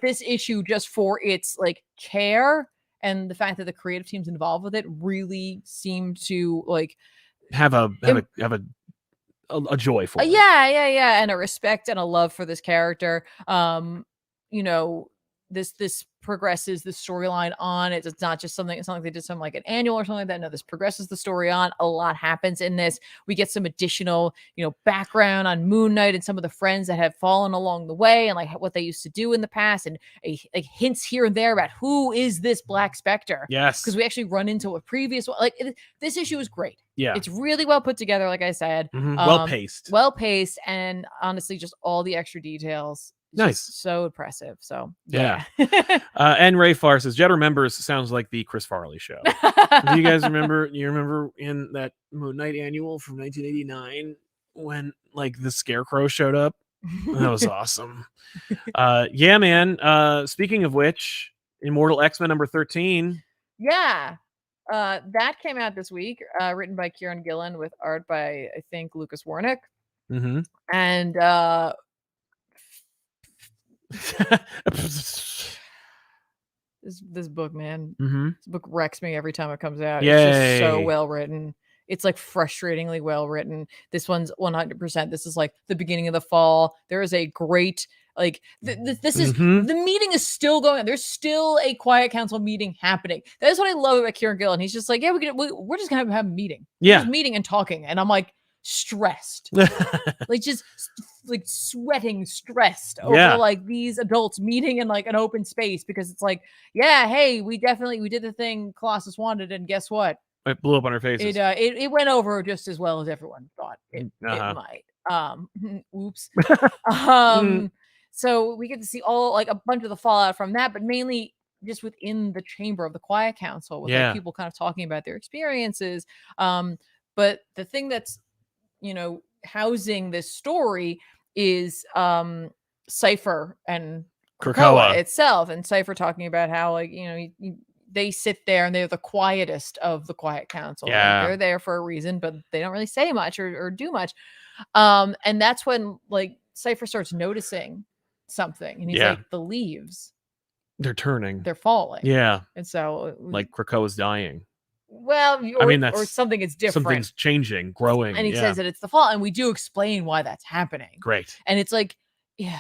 this issue, just for its like care and the fact that the creative teams involved with it really seemed to like have a joy for it. Yeah. And a respect and a love for this character. This progresses the storyline on. It's not just something, it's not like they did something like an annual or something like that. No, this progresses the story on. A lot happens in this. We get some additional, background on Moon Knight and some of the friends that have fallen along the way and like what they used to do in the past, and like hints here and there about who is this Black Spectre. Yes. Because we actually run into a previous one. Like this issue is great. Yeah. It's really well put together, like I said. Well paced, and honestly, just all the extra details. Nice. So impressive. So yeah. And Ray Farr says Jed remembers sounds like the Chris Farley show. Do you guys remember? You remember in that Moon Knight annual from 1989 when like the Scarecrow showed up? That was awesome. Yeah, man. Speaking of which, Immortal X-Men number 13. Yeah. That came out this week, written by Kieran Gillen with art by, I think, Lucas Warnick. Mm-hmm. And this book, man, this book wrecks me every time it comes out. Yay. It's just so well written. It's like frustratingly well written. This one's 100%. This is like the beginning of the fall. There is a great like this is the meeting is still going on. There's still a Quiet Council meeting happening. That is what I love about Kieran Gillen. He's just like, yeah, we're just gonna have a meeting. Yeah, just meeting and talking. And I'm like stressed, like just like sweating, stressed over like these adults meeting in like an open space because it's like, yeah, hey, we did the thing Colossus wanted, and guess what? It blew up on our faces. It went over just as well as everyone thought it might. Oops. So we get to see all like a bunch of the fallout from that, but mainly just within the chamber of the Quiet Council with like people kind of talking about their experiences. But the thing that's, you know, housing this story is Cypher and Krakoa itself, and Cypher talking about how, like, you know, they sit there and they're the quietest of the Quiet Council. Yeah. Like, they're there for a reason, but they don't really say much or do much. And that's when like Cypher starts noticing something, and he's like, the leaves, they're turning, they're falling. Yeah. And so like Krakoa's dying. Well, I mean, that's, or something is different. Something's changing, growing. And he says that it's the fall, and we do explain why that's happening. Great. And it's like, yeah,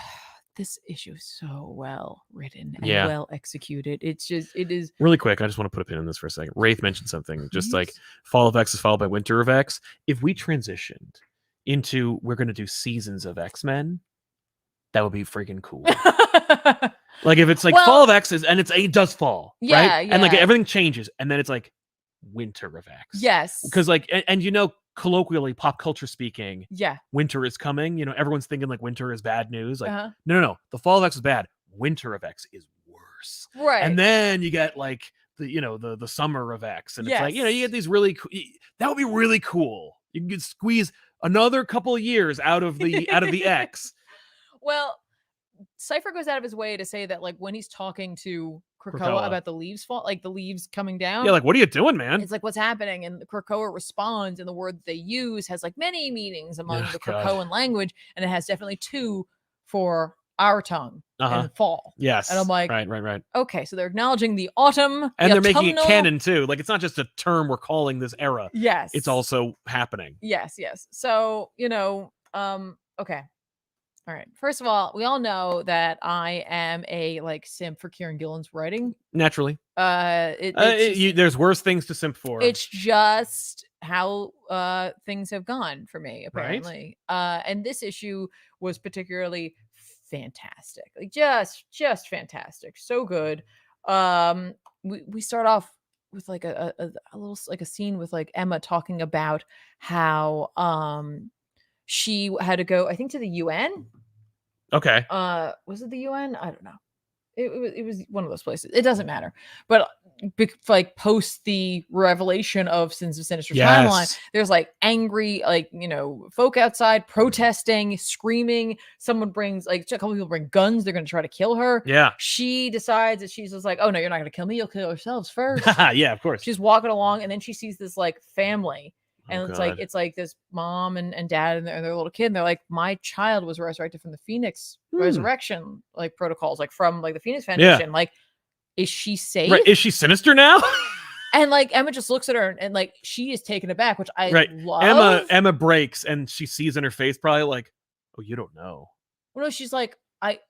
this issue is so well written and well executed. It's just, it is. Really quick, I just want to put a pin in this for a second. Wraith mentioned something, just like Fall of X is followed by Winter of X. If we transitioned into, we're going to do seasons of X-Men, that would be freaking cool. Like if it's like Fall of X is, and it does fall, right? And like everything changes, and then it's like Winter of X. Yes. Because like, and you know, colloquially, pop culture speaking, winter is coming. You know, everyone's thinking like winter is bad news. Like, no. The Fall of X is bad. Winter of X is worse. Right. And then you get like the, you know, the summer of X, and it's like, you know, you get these really that would be really cool. You can squeeze another couple of years out of the X. Well, Cypher goes out of his way to say that, like, when he's talking to Krakoa about the leaves fall, like the leaves coming down. Yeah, like, what are you doing, man? It's like, what's happening? And Krakoa responds, and the word that they use has like many meanings among the Krakoan language, and it has definitely two for our tongue and fall. Yes. And I'm like, right. Okay, so they're acknowling the autumn. And they're making it canon too. Like, it's not just a term we're calling this era. Yes. It's also happening. Yes. So, you know, okay. All right. First of all, we all know that I am a like simp for Kieran Gillen's writing. Naturally. Just, there's worse things to simp for. It's just how things have gone for me, apparently. Right? And this issue was particularly fantastic. Like just fantastic. So good. We start off with like a little like a scene with like Emma talking about how she had to go, I think, to the UN. Okay. Was it the UN? I don't know. It was one of those places. It doesn't matter. But like post the revelation of Sins of Sinister timeline, there's like angry, like, you know, folk outside protesting, screaming. Someone brings like a couple people bring guns. They're going to try to kill her. Yeah. She decides that she's just like, oh no, you're not going to kill me. You'll kill yourselves first. Yeah, of course. She's walking along, and then she sees this like family. And it's like this mom and dad and their little kid, and they're like, my child was resurrected from the Phoenix resurrection like protocols, like from like the Phoenix Foundation. Like, is she safe? Right. Is she sinister now? And like Emma just looks at her and like she is taken aback, which I love. Emma breaks, and she sees in her face probably like, oh, you don't know. Well, no, she's like, and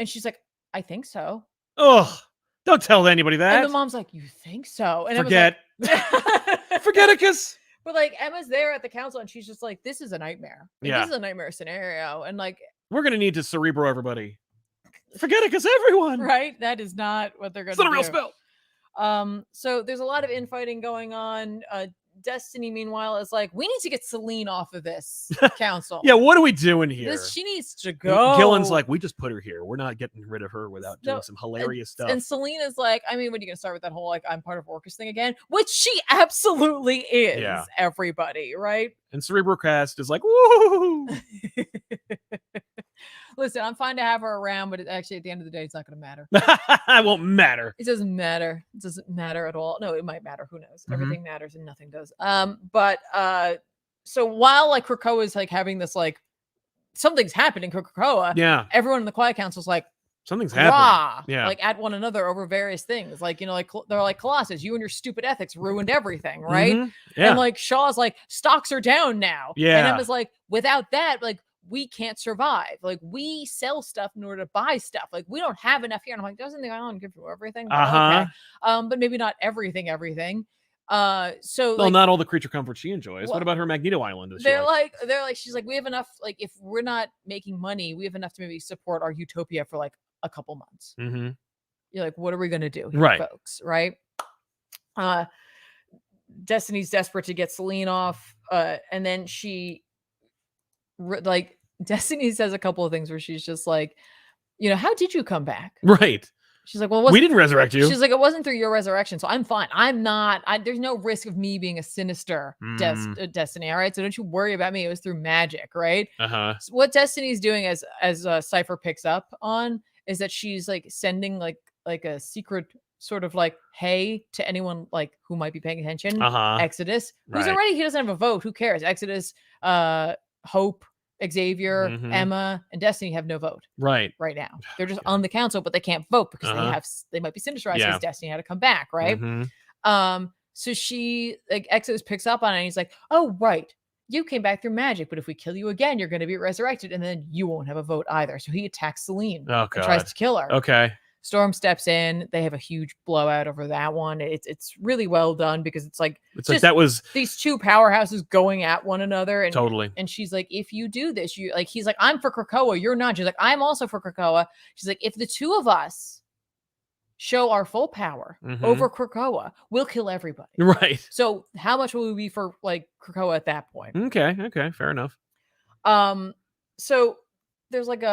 she's like, I think so. Oh, don't tell anybody that. And the mom's like, you think so? And forget it, cause. But like Emma's there at the council, and she's just like, this is a nightmare. Like, this is a nightmare scenario. And like, we're going to need to cerebro everybody. Forget it, because everyone. Right? That is not what they're going to do. It's not a real spell. So there's a lot of infighting going on. Destiny, meanwhile, is like, we need to get Selene off of this council. Yeah, what are we doing here? She needs to go. Gillen's like, we just put her here. We're not getting rid of her without doing some hilarious stuff. And Selene is like, I mean, when are you going to start with that whole, like, I'm part of Orcus thing again? Which she absolutely is, everybody, right? And Cerebrocast is like, woo! Listen, I'm fine to have her around, but actually, at the end of the day, it's not going to matter. It won't matter. It doesn't matter. It doesn't matter at all. No, it might matter. Who knows? Mm-hmm. Everything matters and nothing does. So while like Krakoa is like having this like something's happening, Krakoa, yeah, everyone in the Quiet Council is like something's happening. Yeah, like at one another over various things. Like, you know, like they're like, Colossus, you and your stupid ethics ruined everything, right? Mm-hmm. Yeah. And like Shaw's like, stocks are down now. Yeah, and Emma's like, without that, like we can't survive. Like we sell stuff in order to buy stuff. Like we don't have enough here. And I'm like, doesn't the island give you everything? Okay. But maybe not everything. So well, not all the creature comforts she enjoys. What about her Magneto Island? They're like, she's like, we have enough. Like, if we're not making money, we have enough to maybe support our utopia for like a couple months. Mm-hmm. You're like, what are we gonna do here, right, folks? Right. Destiny's desperate to get Selene off, and then she, like, Destiny says a couple of things where she's just like, you know, how did you come back? Right. She's like, well, we didn't resurrect you. She's like, it wasn't through your resurrection, so I'm fine. I'm not. There's no risk of me being a sinister Destiny. All right, so don't you worry about me. It was through magic, right? So what Destiny's doing, as Cypher picks up on, is that she's like sending like a secret sort of like, hey, to anyone like who might be paying attention. Exodus, who's already, he doesn't have a vote. Who cares? Exodus, Hope, Xavier, Emma, and Destiny have no vote right now. They're just on the council, but they can't vote because they might be sinistrized because Destiny had to come back, right? So she, like, Exodus picks up on it and he's like, oh, right, you came back through magic, but if we kill you again, you're going to be resurrected, and then you won't have a vote either. So he attacks Selene and tries to kill her. Storm steps in. They have a huge blowout over that one. It's really well done because it's like that was these two powerhouses going at one another. And totally. And she's like, if you do this, you like, he's like, I'm for Krakoa, you're not. She's like, I'm also for Krakoa. She's like, if the two of us show our full power over Krakoa, we'll kill everybody. Right. So how much will we be for like Krakoa at that point? Okay, fair enough. So there's like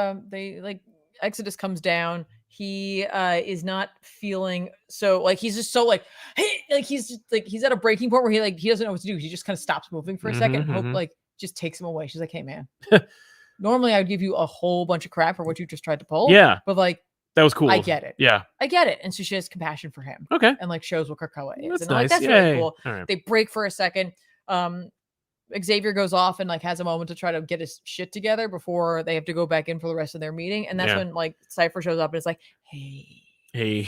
Exodus comes down. He is not feeling so, like, he's just so like, hey, like he's just like, he's at a breaking point where he doesn't know what to do. He just kind of stops moving for a second. Hope like just takes him away. She's like, hey man, normally I would give you a whole bunch of crap for what you just tried to pull. Yeah, but like, that was cool. I get it. Yeah, I get it. And so she has compassion for him. Okay, and like shows what Krakoa is. That's nice. Like, that's really cool. Right. They break for a second. Xavier goes off and like has a moment to try to get his shit together before they have to go back in for the rest of their meeting. And that's when like Cypher shows up and it's like, hey.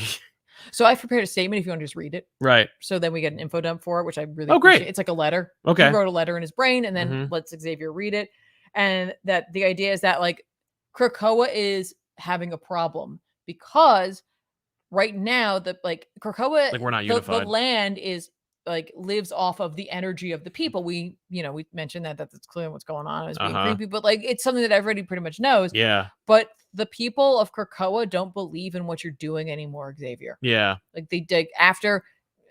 So I prepared a statement if you want to just read it. Right. So then we get an info dump for it, which I really appreciate. Great. It's like a letter. Okay. He wrote a letter in his brain and then lets Xavier read it. And that the idea is that like Krakoa is having a problem because right now the like Krakoa, like we're not unified. The land is like lives off of the energy of the people. We mentioned that's clear what's going on as being creepy, but like it's something that everybody pretty much knows. Yeah. But the people of Krakoa don't believe in what you're doing anymore, Xavier. Yeah. Like they dig after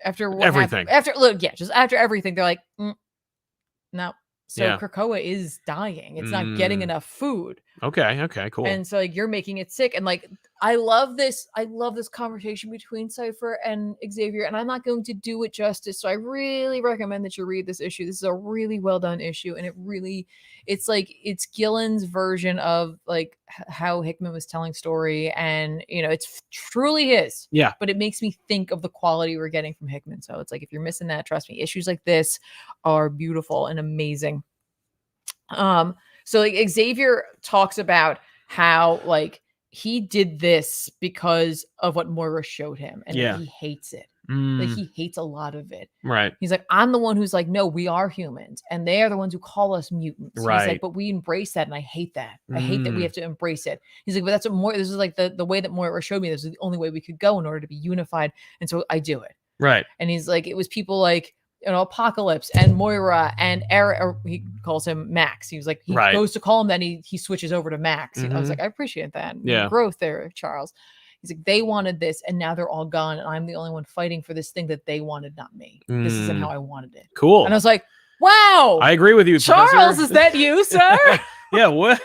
what everything. Just after everything, they're like, no. So Krakoa is dying. It's not getting enough food. Okay, cool. And so like you're making it sick. And like I love this conversation between Cypher and Xavier, and I'm not going to do it justice. So I really recommend that you read this issue. This is a really well done issue, and it's Gillen's version of like how Hickman was telling story, and it's truly his. Yeah. But it makes me think of the quality we're getting from Hickman. So it's like if you're missing that, trust me, issues like this are beautiful and amazing. So like Xavier talks about how like he did this because of what Moira showed him, and he hates it. Like he hates a lot of it. Right. He's like, I'm the one who's like, no, we are humans, and they are the ones who call us mutants. Right. He's like, but we embrace that, and I hate that. I hate that we have to embrace it. He's like, but that's what Moira. This is like the way that Moira showed me. This is the only way we could go in order to be unified, and so I do it. Right. And he's like, it was people like Apocalypse and Moira and Eric, or he calls him Max. He was like, he goes to call him, then he switches over to Max. I was like, I appreciate that. Yeah. Growth there, Charles. He's like, they wanted this and now they're all gone. And I'm the only one fighting for this thing that they wanted, not me. This isn't how I wanted it. Cool. And I was like, wow. I agree with you, Charles. Professor. Is that you, sir? Yeah. What?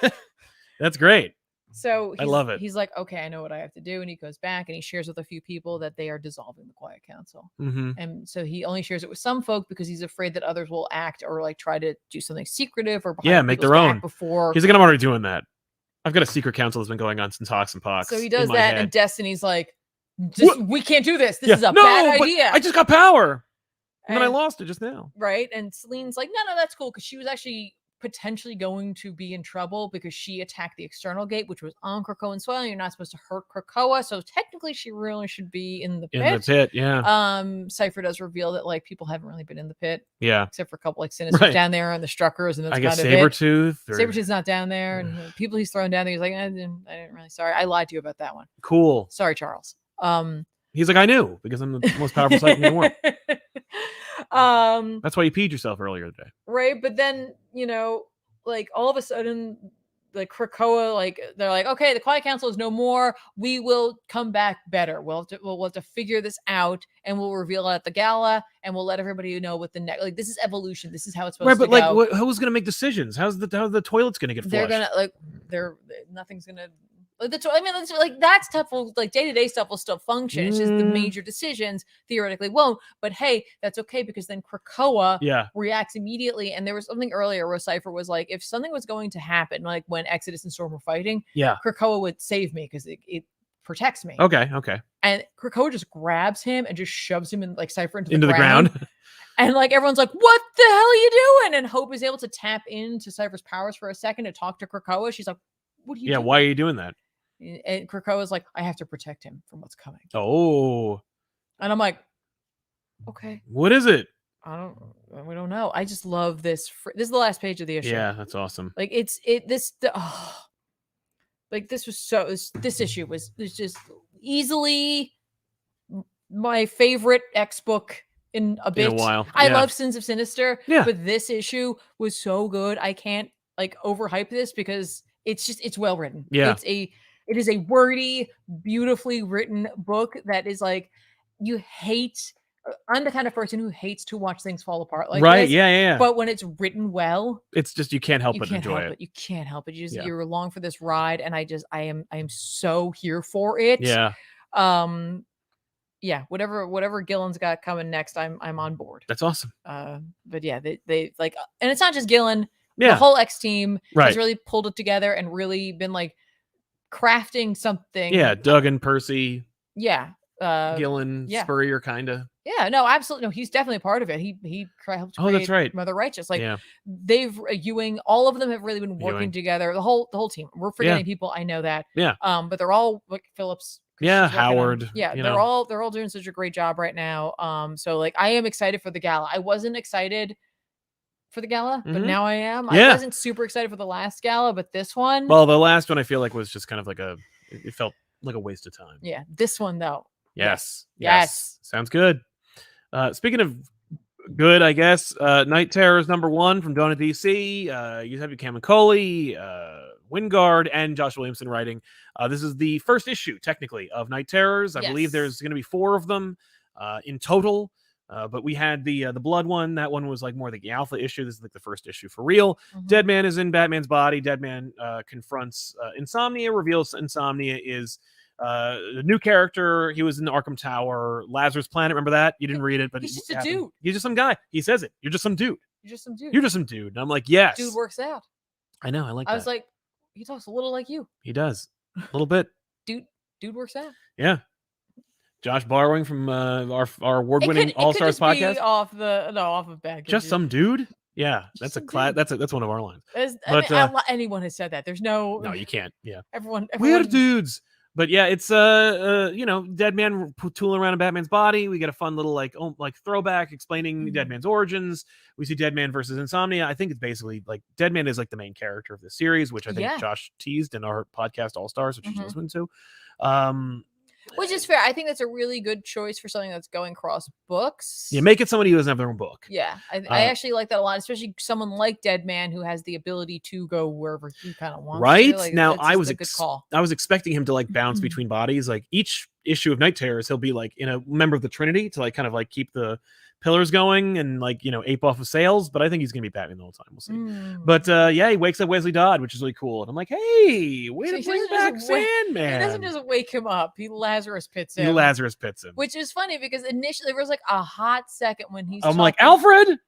That's great. So I love it. He's like, okay, I know what I have to do. And he goes back and he shares with a few people that they are dissolving the Quiet Council. And so he only shares it with some folk because he's afraid that others will act or like try to do something secretive or make their own before. He's like, I'm already doing that. I've got a secret council that's been going on since Hawks and Pox. So he does that, and Destiny's like, we can't do this. This is a no, bad idea. I just got power. And then I lost it just now. Right. And Celine's like, no, that's cool. Because she was actually potentially going to be in trouble because she attacked the external gate, which was on Krakoan soil. You're not supposed to hurt Krakoa. So technically she really should be in the pit. In the pit, yeah. Cypher does reveal that like people haven't really been in the pit. Yeah. Except for a couple like Sinisters down there and the Struckers. And that's I guess kind of Sabretooth. Sabretooth's not down there. And people he's thrown down there, he's like, I didn't really, sorry. I lied to you about that one. Cool. Sorry, Charles. He's like, I knew because I'm the most powerful Cypher in the world. That's why you peed yourself earlier today. Right. But then, like all of a sudden, like Krakoa, like they're like, okay, the Quiet Council is no more. We will come back better. We'll have to figure this out, and we'll reveal it at the gala, and we'll let everybody know what the next. Like this is evolution. This is how it's supposed to go. Right, but like, who's gonna make decisions? How's the toilet's gonna get flushed? Nothing's gonna. That stuff will day-to-day stuff will still function. It's just the major decisions theoretically won't. But hey, that's okay because then Krakoa reacts immediately. And there was something earlier where Cypher was like, if something was going to happen, like when Exodus and Storm were fighting, Krakoa would save me because it protects me. Okay. And Krakoa just grabs him and just shoves him Cypher into the ground. And like everyone's like, what the hell are you doing? And Hope is able to tap into Cypher's powers for a second to talk to Krakoa. She's like, what are you doing? Why are you doing that? And Krakoa's like, I have to protect him from what's coming. Oh. And I'm like, okay. What is it? We don't know. I just love this. This is the last page of the issue. Yeah, that's awesome. Like this issue was just easily my favorite X book in a bit. In a while. I love Sins of Sinister, but this issue was so good. I can't overhype this because it's well written. Yeah. It is a wordy, beautifully written book that is like, I'm the kind of person who hates to watch things fall apart like this. Yeah. But when it's written well, it's just you can't help but enjoy it. You can't help it. You're along for this ride, and I am so here for it. Yeah. Whatever Gillen's got coming next, I'm on board. That's awesome. But yeah, they like, and it's not just Gillen. Yeah. The whole X team has really pulled it together and really been like crafting something. Yeah, Doug and Percy. Yeah. Gillen, Spurrier, kind of. Yeah, no, absolutely. No, he's definitely a part of it. He helped create that's right. Mother Righteous. Like they've Ewing, all of them have really been working together. The whole team. We're forgetting people. I know that. Yeah. But they're all like Phillips. Yeah, Howard. They're all doing such a great job right now. So like I am excited for the gala. I wasn't excited for the gala, but now I am. I wasn't super excited for the last gala, but this one. Well, the last one I feel like was just kind of like it felt like a waste of time. Yeah, this one though. Yes. Yes. Sounds good. Speaking of good, I guess, Night Terrors #1 from Donna DC. You have Cameron Coley, Wingard, and Josh Williamson writing. This is the first issue, technically, of Night Terrors. I believe there's going to be 4 of them in total. But we had the blood one. That one was like more the alpha issue. This is like the first issue for real. Deadman is in Batman's body. Deadman confronts Insomnia, reveals Insomnia is the new character. He was in the Arkham Tower, Lazarus Planet. Remember that? You didn't read it, but he's just a dude. He's just some guy. He says it. You're just some dude. You're just some dude. You're just some dude. And I'm like, yes. Dude works out. I know. I like that. I was like, he talks a little like you. He does. A little bit. Dude works out. Yeah. Josh borrowing from our award-winning All-Stars podcast. Off of Bad. Just some dude. Yeah, that's a class. That's one of our lines. Anyone has said that. There's no. No, you can't. Yeah. Everyone. We're dudes. But yeah, it's Deadman tooling around in Batman's body. We get a fun little like throwback explaining Deadman's origins. We see Deadman versus Insomnia. I think it's basically like Deadman is like the main character of the series, which I think Josh teased in our podcast All Stars, which you should listen to. Which is fair. I think that's a really good choice for something that's going cross books. Yeah, make it somebody who doesn't have their own book. Yeah, I actually like that a lot, especially someone like Deadman who has the ability to go wherever he kind of wants. Right to. Like, now, I was expecting him to like bounce between bodies. Like each issue of Night Terrors, he'll be like in a member of the Trinity to like kind of like keep the pillars going and like ape off of sales. But I think he's gonna be Batman the whole time. We'll see. But he wakes up Wesley Dodd, which is really cool. And I'm like, hey, way to bring back Sandman. He doesn't just wake him up. He Lazarus pits him. Which is funny because initially there was like a hot second when he's like, Alfred.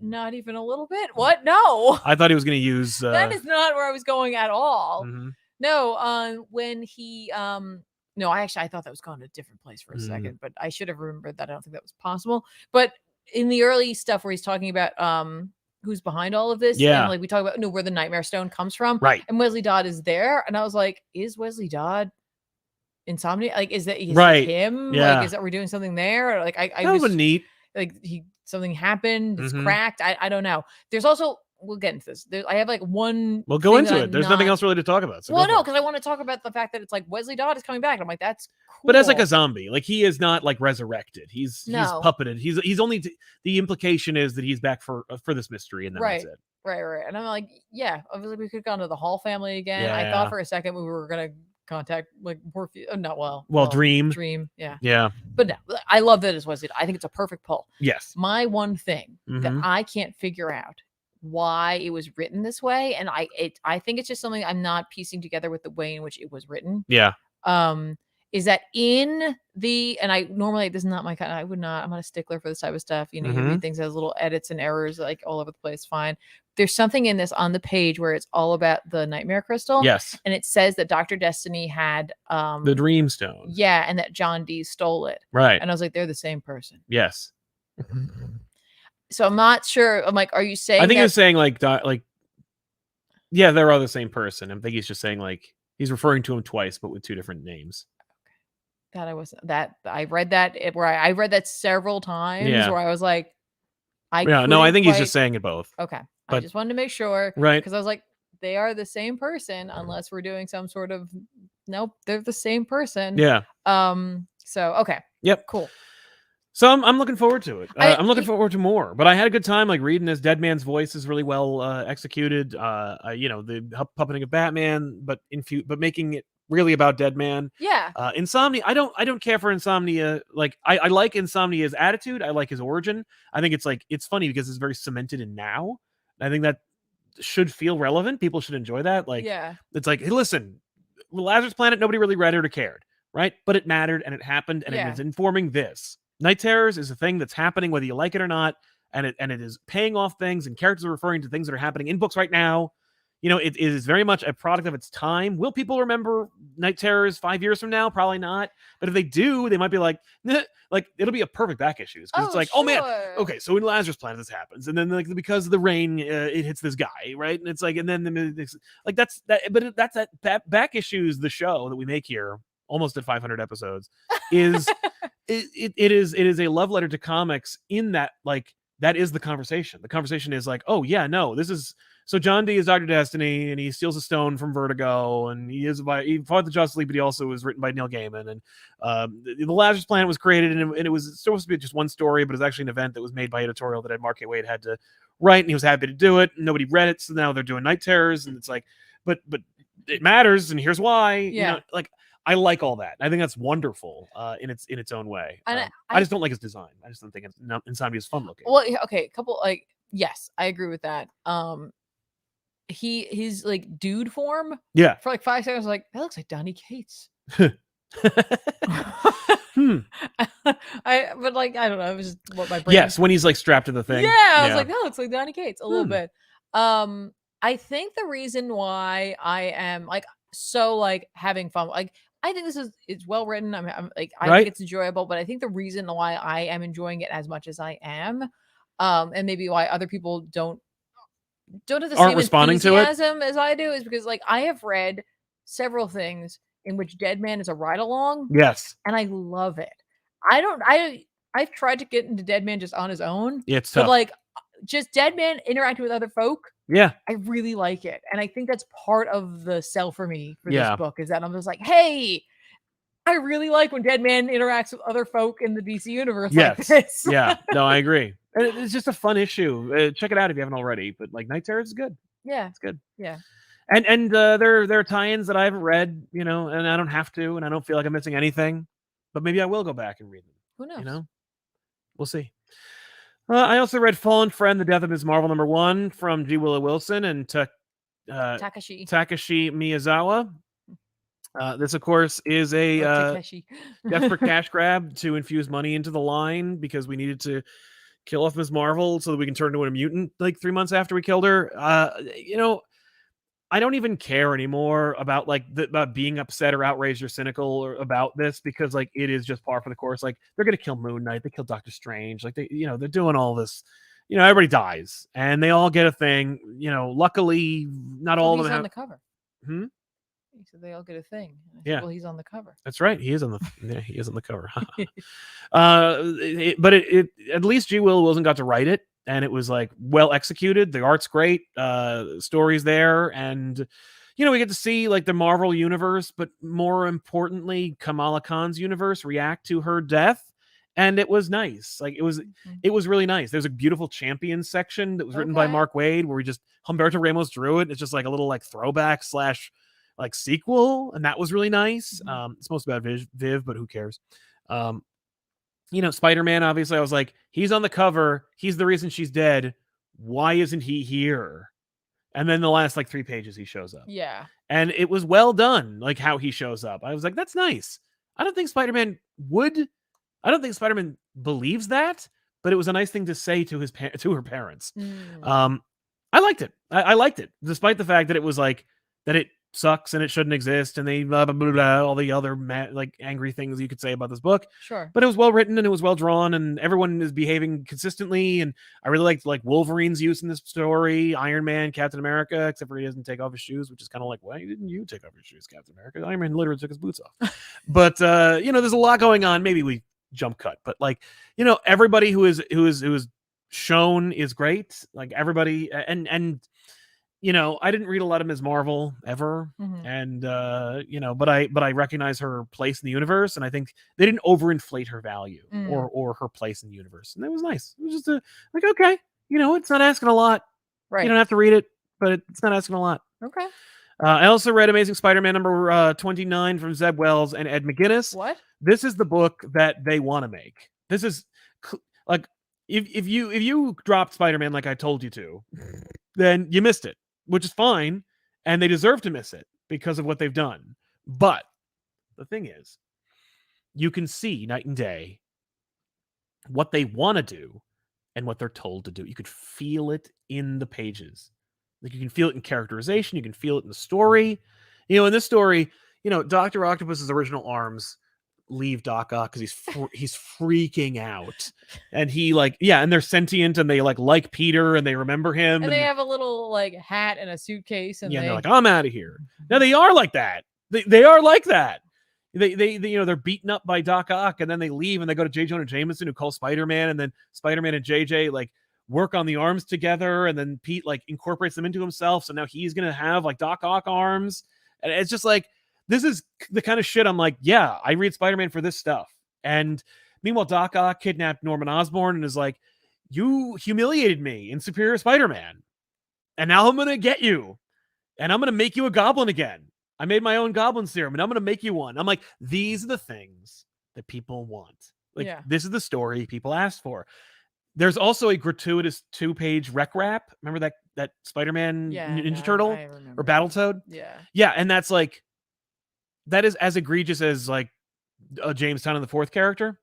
Not even a little bit. What? No. I thought he was going to use. That is not where I was going at all. Mm-hmm. No. When he no, I thought that was going to a different place for a second, but I should have remembered that. I don't think that was possible. But in the early stuff where he's talking about who's behind all of this, and like we talk about where the Nightmare Stone comes from, right? And Wesley Dodd is there, and I was like, is Wesley Dodd Insomnia? Like, is that him? Yeah. Like, is that we're doing something there? Or like, that was neat. Like something happened. It's cracked. I don't know. There's also. We'll get into this. I have like one. We'll go into it. There's nothing else really to talk about. So well, no, because I want to talk about the fact that it's like Wesley Dodd is coming back. And I'm like, that's cool. But as like a zombie, like he is not like resurrected. He's puppeted. He's only the implication is that he's back for this mystery, and then that's it. Right. And I'm like, yeah, obviously we could have gone to the Hall family again. Yeah, I thought for a second we were gonna contact like Morpheus. Dream. Yeah. But no, I love that it's Wesley Dodd. I think it's a perfect pull. Yes. My one thing that I can't figure out why it was written this way, and I think it's just something I'm not piecing together with the way in which it was written. Yeah. Is that in the, and I normally, this is not my kind, I'm not a stickler for this type of stuff. You read things as little edits and errors like all over the place. Fine. There's something in this on the page where it's all about the Nightmare Crystal. Yes. And it says that Dr. Destiny had the Dreamstone. Yeah, and that John Dee stole it. Right. And I was like, they're the same person. Yes. So I'm not sure. I'm like, are you saying? I think he was saying like, yeah, they're all the same person. I think he's just saying like he's referring to him twice, but with two different names. That I read that where I read that several times. Yeah. Where I was like, I think he's just saying it both. Okay, but I just wanted to make sure, right? Because I was like, they are the same person unless we're doing some sort of nope, they're the same person. Yeah. So okay. Yep. Cool. So I'm looking forward to it. I'm looking forward to more. But I had a good time like reading this. Dead Man's voice is really well executed. The puppeting of Batman, but making it really about Dead Man. Yeah. Insomnia. I don't care for Insomnia. Like I like Insomnia's attitude. I like his origin. I think it's funny because it's very cemented in now. I think that should feel relevant. People should enjoy that. Like, yeah. It's like, hey, listen, Lazarus Planet. Nobody really read it or cared, right? But it mattered and it happened and it was informing this. Night Terrors is a thing that's happening whether you like it or not, and it is paying off things, and characters are referring to things that are happening in books right now. It is very much a product of its time. Will people remember Night Terrors 5 years from now? Probably not. But if they do, they might be like, like it'll be a perfect back issue. Because it's like, sure. Oh man, okay, so in Lazarus Planet this happens, and then like because of the rain, it hits this guy, right? And it's like, and then like that's that. But that's that back issues. The show that we make here, almost at 500 episodes, is. It is a love letter to comics in that like that is the conversation. The conversation is like, oh yeah, no, this is so John Dee is Dr. Destiny and he steals a stone from Vertigo and he fought the Justice League, but he also was written by Neil Gaiman and the Lazarus Planet was created and it was supposed to be just one story, but it was actually an event that was made by editorial that Mark A. Wade had to write and he was happy to do it. Nobody read it, so now they're doing Night Terrors and it's like, but it matters and here's why. Yeah. Like. I like all that. I think that's wonderful in its own way. I just don't like his design. I just don't think Insomnia is fun looking. Well, okay, a couple like yes, I agree with that. His like dude form. Yeah. For like 5 seconds, I was like that looks like Donny Cates. But like I don't know. It was just what my brain. Yes, when he's like strapped to the thing. Yeah, I was like that looks like Donny Cates a little bit. I think the reason why I am like so like having fun like. I think it's well written. I'm like I think it's enjoyable, but I think the reason why I am enjoying it as much as I am, and maybe why other people don't have the same enthusiasm as I do is because like I have read several things in which Dead Man is a ride along. Yes, and I love it. I've tried to get into Dead Man just on his own. Yeah, it's tough. But like just Dead Man interacting with other folk. Yeah, I really like it. And I think that's part of the sell for me for this book is that I'm just like, hey, I really like when Dead Man interacts with other folk in the DC universe like this. Yeah, no, I agree. And it's just a fun issue. Check it out if you haven't already. But like Night Terrors is good. Yeah, it's good. Yeah. And there are tie-ins that I haven't read, and I don't have to, and I don't feel like I'm missing anything. But maybe I will go back and read them. Who knows? We'll see. I also read Fallen Friend, The Death of Ms. Marvel #1 from G. Willow Wilson and Takashi Miyazawa. This, of course, is a desperate cash grab to infuse money into the line because we needed to kill off Ms. Marvel so that we can turn into a mutant like 3 months after we killed her. You know, I don't even care anymore about like about being upset or outraged or cynical or about this, because like it is just par for the course. Like they're gonna kill Moon Knight, they kill Doctor Strange, like they're doing all this. Everybody dies and they all get a thing. Luckily, not all of them he's have on the cover. He said they all get a thing. Yeah. Well, he's on the cover. That's right. He is on the cover. But at least G. Will Wilson got to write it, and it was like well executed. The art's great. Story's there, and we get to see like the Marvel universe, but more importantly, Kamala Khan's universe react to her death. And it was nice. Like it was really nice. There's a beautiful Champions section that was written by Mark Waid, where Humberto Ramos drew it. It's just like a little like throwback / like sequel, and that was really nice. It's mostly about Viv, but who cares? Spider-Man, obviously, I was like, he's on the cover, he's the reason she's dead. Why isn't he here? And then the last like 3 pages he shows up. Yeah. And it was well done, like how he shows up. I was like, that's nice. I don't think Spider-Man believes that, but it was a nice thing to say to her parents. I liked it. I liked it, despite the fact that it was like that it sucks and it shouldn't exist, and they blah, blah, blah, blah, all the other like angry things you could say about this book. Sure. But it was well written and it was well drawn, and everyone is behaving consistently. And I really liked like Wolverine's use in this story, Iron Man, Captain America, except for he doesn't take off his shoes, which is kind of like, why didn't you take off your shoes, Captain America? Iron Man literally took his boots off. But there's a lot going on. Maybe we jump cut, but like everybody who is shown is great. Like everybody, and I didn't read a lot of Ms. Marvel ever. And, but I recognize her place in the universe. And I think they didn't overinflate her value or her place in the universe. And that was nice. It was just okay, it's not asking a lot. Right. You don't have to read it, but it's not asking a lot. Okay. I also read Amazing Spider-Man number 29 from Zeb Wells and Ed McGuinness. What? This is the book that they want to make. This is like, if you dropped Spider-Man like I told you to, then you missed it. Which is fine, and they deserve to miss it because of what they've done. But the thing is, you can see night and day what they want to do and what they're told to do. You could feel it in the pages. Like you can feel it in characterization. You can feel it in the story. In this story, Dr. Octopus's original arms leave Doc Ock because he's freaking out, and he and they're sentient, and they like Peter, and they remember him, and they have a little like hat and a suitcase, and they're like, I'm out of here. Now they are like that. They are like that. They they're beaten up by Doc Ock, and then they leave, and they go to J. Jonah Jameson, who calls Spider-Man, and then Spider-Man and JJ like work on the arms together, and then Pete like incorporates them into himself, so now he's gonna have like Doc Ock arms, and it's just like, this is the kind of shit I'm like, yeah, I read Spider-Man for this stuff. And meanwhile, Doc Ock kidnapped Norman Osborn and is like, you humiliated me in Superior Spider-Man, and now I'm going to get you, and I'm going to make you a goblin again. I made my own goblin serum, and I'm going to make you one. I'm like, these are the things that people want. Like, This is the story people asked for. There's also a gratuitous 2-page rec rap. Remember that Spider-Man Ninja Turtle or Battletoad? Yeah, and that's like, that is as egregious as like a Jamestown in the Fourth character.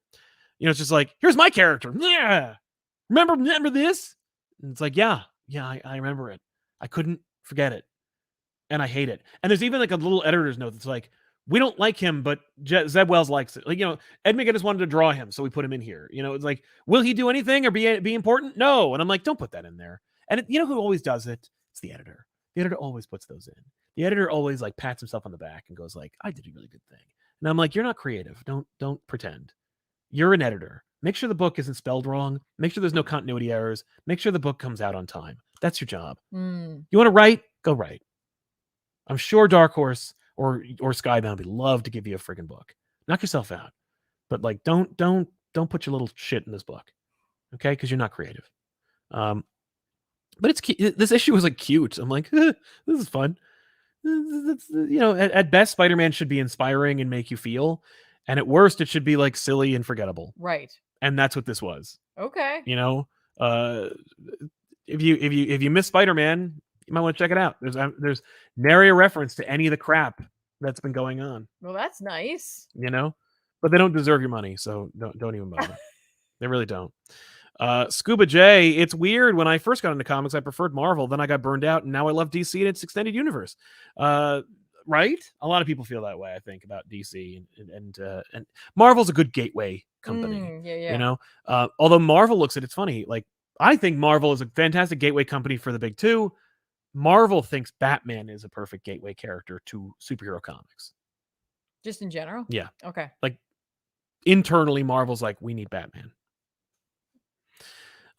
It's just like, here's my character. Yeah. Remember this? And it's like, yeah, I remember it. I couldn't forget it. And I hate it. And there's even like a little editor's note that's like, we don't like him, but Zeb Wells likes it. Like, Ed McGuinness wanted to draw him, so we put him in here. It's like, will he do anything or be important? No. And I'm like, don't put that in there. And who always does it? It's the editor. The editor always puts those in. The editor always like pats himself on the back and goes like, I did a really good thing. And I'm like, you're not creative. Don't pretend. You're an editor. Make sure the book isn't spelled wrong. Make sure there's no continuity errors. Make sure the book comes out on time. That's your job. You want to write? Go write. I'm sure Dark Horse or Skybound would love to give you a friggin' book. Knock yourself out. But like, don't put your little shit in this book. Okay? Because you're not creative. But it's this issue was like cute. I'm like, this is fun. At best, Spider-Man should be inspiring and make you feel, and at worst, it should be like silly and forgettable. Right. And that's what this was. Okay. If you miss Spider-Man, you might want to check it out. There's nary a reference to any of the crap that's been going on. Well, that's nice. But they don't deserve your money, so don't even bother. They really don't. Scuba J, it's weird. When I first got into comics, I preferred Marvel. Then I got burned out, and now I love DC and its extended universe. Right? A lot of people feel that way, I think, about DC, and Marvel's a good gateway company. Yeah. You know, although Marvel looks at it's funny. Like, I think Marvel is a fantastic gateway company for the big two. Marvel thinks Batman is a perfect gateway character to superhero comics. Just in general? Yeah. Okay. Like, internally, Marvel's like, we need Batman.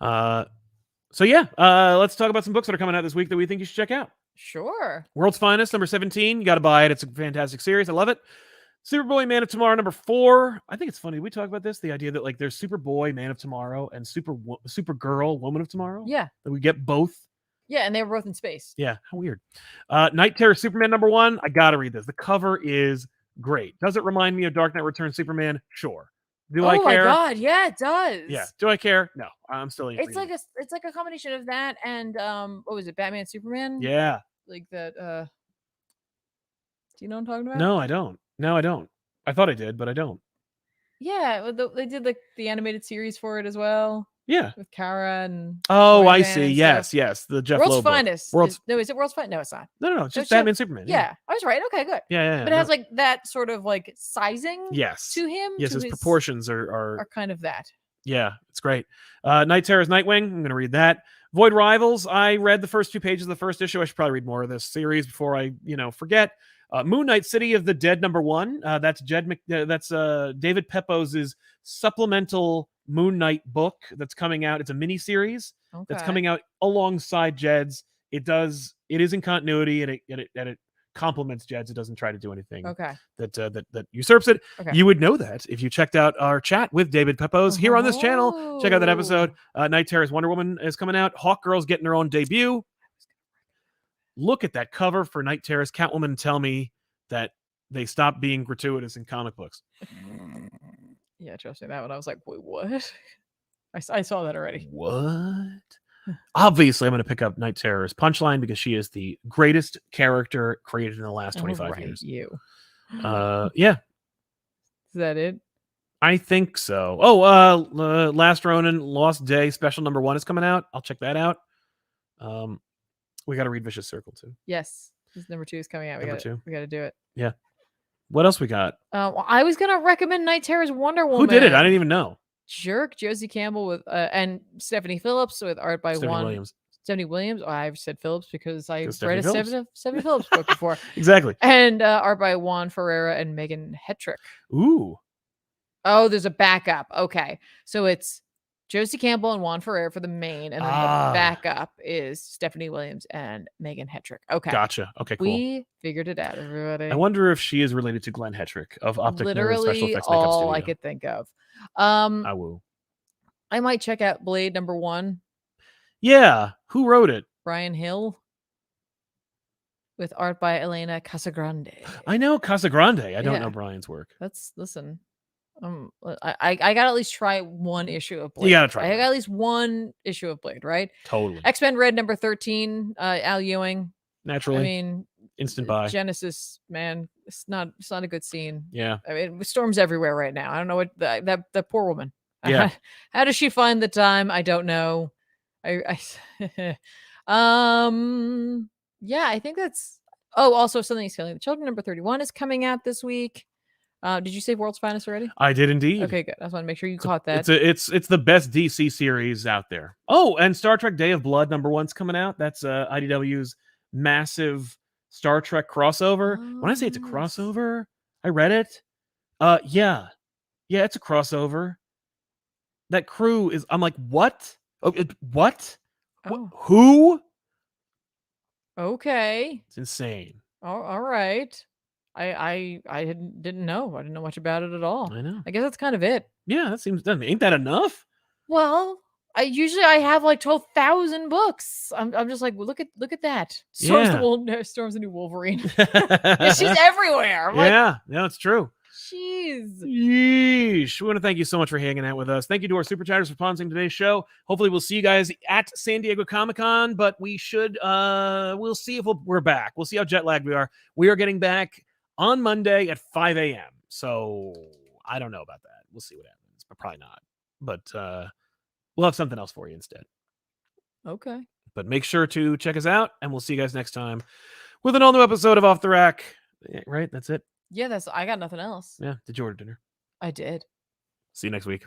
So yeah, let's talk about some books that are coming out this week that we think you should check out. Sure. World's Finest, number 17. You got to buy it. It's a fantastic series. I love it. Superboy, Man of Tomorrow, number 4. I think it's funny. We talk about this, the idea that like there's Superboy, Man of Tomorrow, and Supergirl, Woman of Tomorrow. Yeah. That we get both. Yeah, and they were both in space. Yeah, how weird. Night Terror Superman, number 1. I got to read this. The cover is great. Does it remind me of Dark Knight Returns Superman? Sure. Do I care? Oh my god, yeah, it does. Yeah. Do I care? No. I'm still It's like a combination of that and what was it, Batman Superman? Yeah. Like that do you know what I'm talking about? No, I don't. I thought I did, but I don't. Yeah, they did like the animated series for it as well. Yeah. With Kara and I see. Yes. The Jeff World's Loeb book. Finest. Is it World's Finest? No, it's not. No. It's just Batman Superman. Yeah. I was right. Okay, good. Yeah. But it has like that sort of like sizing to him. Yes, his proportions are kind of that. Yeah, it's great. Night Terror's Nightwing. I'm going to read that. Void Rivals. I read the first 2 pages of the first issue. I should probably read more of this series before I, forget. Moon Knight City of the Dead, number 1. That's David Pepos' supplemental Moon Knight book that's coming out. It's a mini series that's coming out alongside Jed's. It is in continuity and it complements Jed's. It doesn't try to do anything that usurps it. Okay. You would know that if you checked out our chat with David Pepos here on this channel. Check out that episode. Night Terror's Wonder Woman is coming out. Hawkgirl's getting her own debut. Look at that cover for Night Terror's Catwoman and tell me that they stopped being gratuitous in comic books. Yeah, trust me, that one. I was like, wait, what? I saw that already. What? Obviously, I'm going to pick up Night Terror's Punchline because she is the greatest character created in the last 25 years. Yeah. Is that it? I think so. Last Ronin, Lost Day, special number 1 is coming out. I'll check that out. We got to read Vicious Circle too. Yes. This number 2 is coming out. We got to do it. Yeah. What else we got? I was going to recommend Night Terror's Wonder Woman. Who did it? I didn't even know. Jerk, Josie Campbell with and Stephanie Phillips with art by Stephanie Williams. Oh, I've said Phillips because I read a Stephanie Phillips book before. Exactly. And art by Juan Ferreira and Megan Hetrick. Ooh. Oh, there's a backup. Okay. So it's Josie Campbell and Juan Ferrer for the main, and then the backup is Stephanie Williams and Megan Hetrick. Okay. Gotcha. Okay, cool. We figured it out, everybody. I wonder if she is related to Glenn Hetrick of Optic Nerve Special Effects Makeup all Studio. I could think of. I might check out Blade number 1. Yeah. Who wrote it? Brian Hill. With art by Elena Casagrande. I know Casagrande. I don't know Brian's work. Listen. I got to at least try 1 issue of Blade. You got to try. I got at least 1 issue of Blade, right? Totally. X-Men Red number 13, Al Ewing. Naturally. I mean, instant buy. Genesis, man, it's not a good scene. Yeah. I mean, storms everywhere right now. I don't know what that poor woman. Yeah. How does she find the time? I don't know. Yeah, I think that's. Oh, also Something's Killing the Children number 31 is coming out this week. Did you say World's Finest already? I did indeed. Okay, good. I just want to make sure you caught that. It's the best DC series out there. Oh, and Star Trek Day of Blood number 1's coming out. That's IDW's massive Star Trek crossover. When I say it's a crossover, I read it. Yeah, it's a crossover. That crew is. I'm like, what? What? Oh. Who? Okay. It's insane. All right. I didn't know. I didn't know much about it at all. I know. I guess that's kind of it. Yeah, that seems. Ain't that enough? Well, I have like 12,000 books. I'm just like, well, look at that. Storm's the new Wolverine. Yeah, she's everywhere. No, it's true. Jeez. Yeesh. We want to thank you so much for hanging out with us. Thank you to our super chatters for sponsoring today's show. Hopefully we'll see you guys at San Diego Comic-Con, but we'll see if we're back. We'll see how jet lagged we are. We are getting back on Monday at 5 a.m. So I don't know about that. We'll see what happens, but probably not. But we'll have something else for you instead. Okay. But make sure to check us out, and we'll see you guys next time with an all-new episode of Off the Rack. Right? That's it? Yeah, I got nothing else. Yeah. Did you order dinner? I did. See you next week.